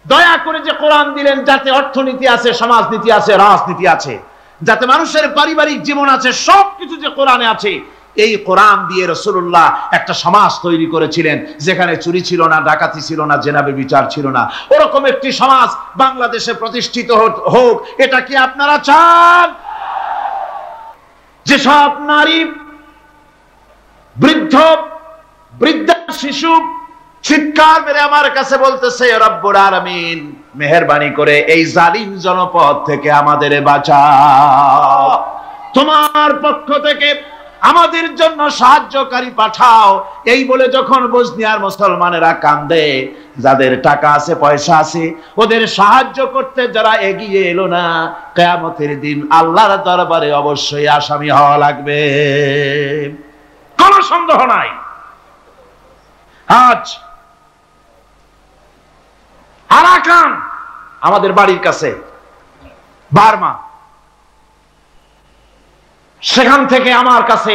দয়া করে যে কোরআন দিলেন, যাতে অর্থনীতি আছে, সমাজনীতি আছে, রাজনীতি আছে, যাতে মানুষের পারিবারিক জীবন আছে, সবকিছু যে কোরআনে আছে। এই কোরআন দিয়ে রাসূলুল্লাহ একটা সমাজ তৈরি করেছিলেন যেখানে চুরি ছিল না, ডাকাতি ছিল না, জেনাবে বিচার ছিল না। ওরকম একটি সমাজ বাংলাদেশে প্রতিষ্ঠিত হোক, এটা কি আপনারা চান? যে সব নারী, বৃদ্ধা, শিশু চিৎকার মেরে আমার কাছে বলতেছে রব্বুল আলামিন মেহেরবানি করে এই জালিম জনপদ থেকে আমাদের বাঁচাও, তোমার পক্ষ থেকে আমাদের জন্য সাহায্যকারী পাঠাও। এই বলে যখন বসনিয়ার মুসলমানেরা কান্দে, যাদের টাকা আছে, পয়সা আছে, ওদের সাহায্য করতে যারা এগিয়ে এলো না, কিয়ামতের দিন আল্লাহর দরবারে অবশ্যই আসামি হওয়া লাগবে, কোনো সন্দেহ নাই। আজ আরাকান আমাদের বাড়ির কাছে, বার্মা, সেখান থেকে আমার কাছে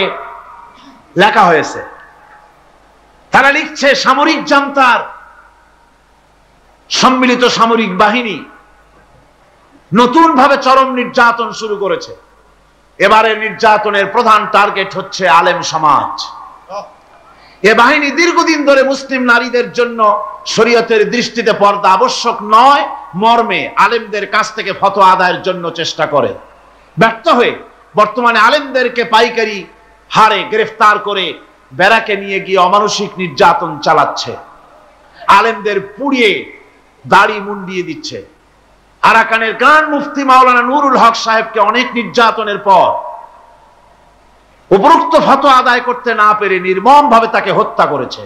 লেখা হয়েছে। তারা লিখছে সামরিক জান্তার সম্মিলিত সামরিক বাহিনী নতুন ভাবে চরম নির্যাতন শুরু করেছে। এবারের নির্যাতনের প্রধান টার্গেট হচ্ছে আলেম সমাজ। এ বাহিনী দীর্ঘদিন ধরে মুসলিম নারীদের জন্য শরীয়তের দৃষ্টিতে পর্দা আবশ্যক নয় মর্মে আলেমদের কাছ থেকে ফতোয়া আদায়ের জন্য চেষ্টা করে। ব্যর্থ হয়ে বর্তমানে আলেমদেরকে পাইকারি হারে গ্রেফতার করে ব্যারাকে নিয়ে গিয়ে অমানসিক নির্যাতন চালাচ্ছে। আলেমদের পুড়িয়ে দাড়ি মুন্ডিয়ে দিচ্ছে। আরাকানের গ্রান্ড মুফতি মাওলানা নুরুল হক সাহেবকে অনেক নির্যাতনের পর উপরোক্ত ফতোয়া আদায় করতে না পেরে নির্মম ভাবে তাকে হত্যা করেছে।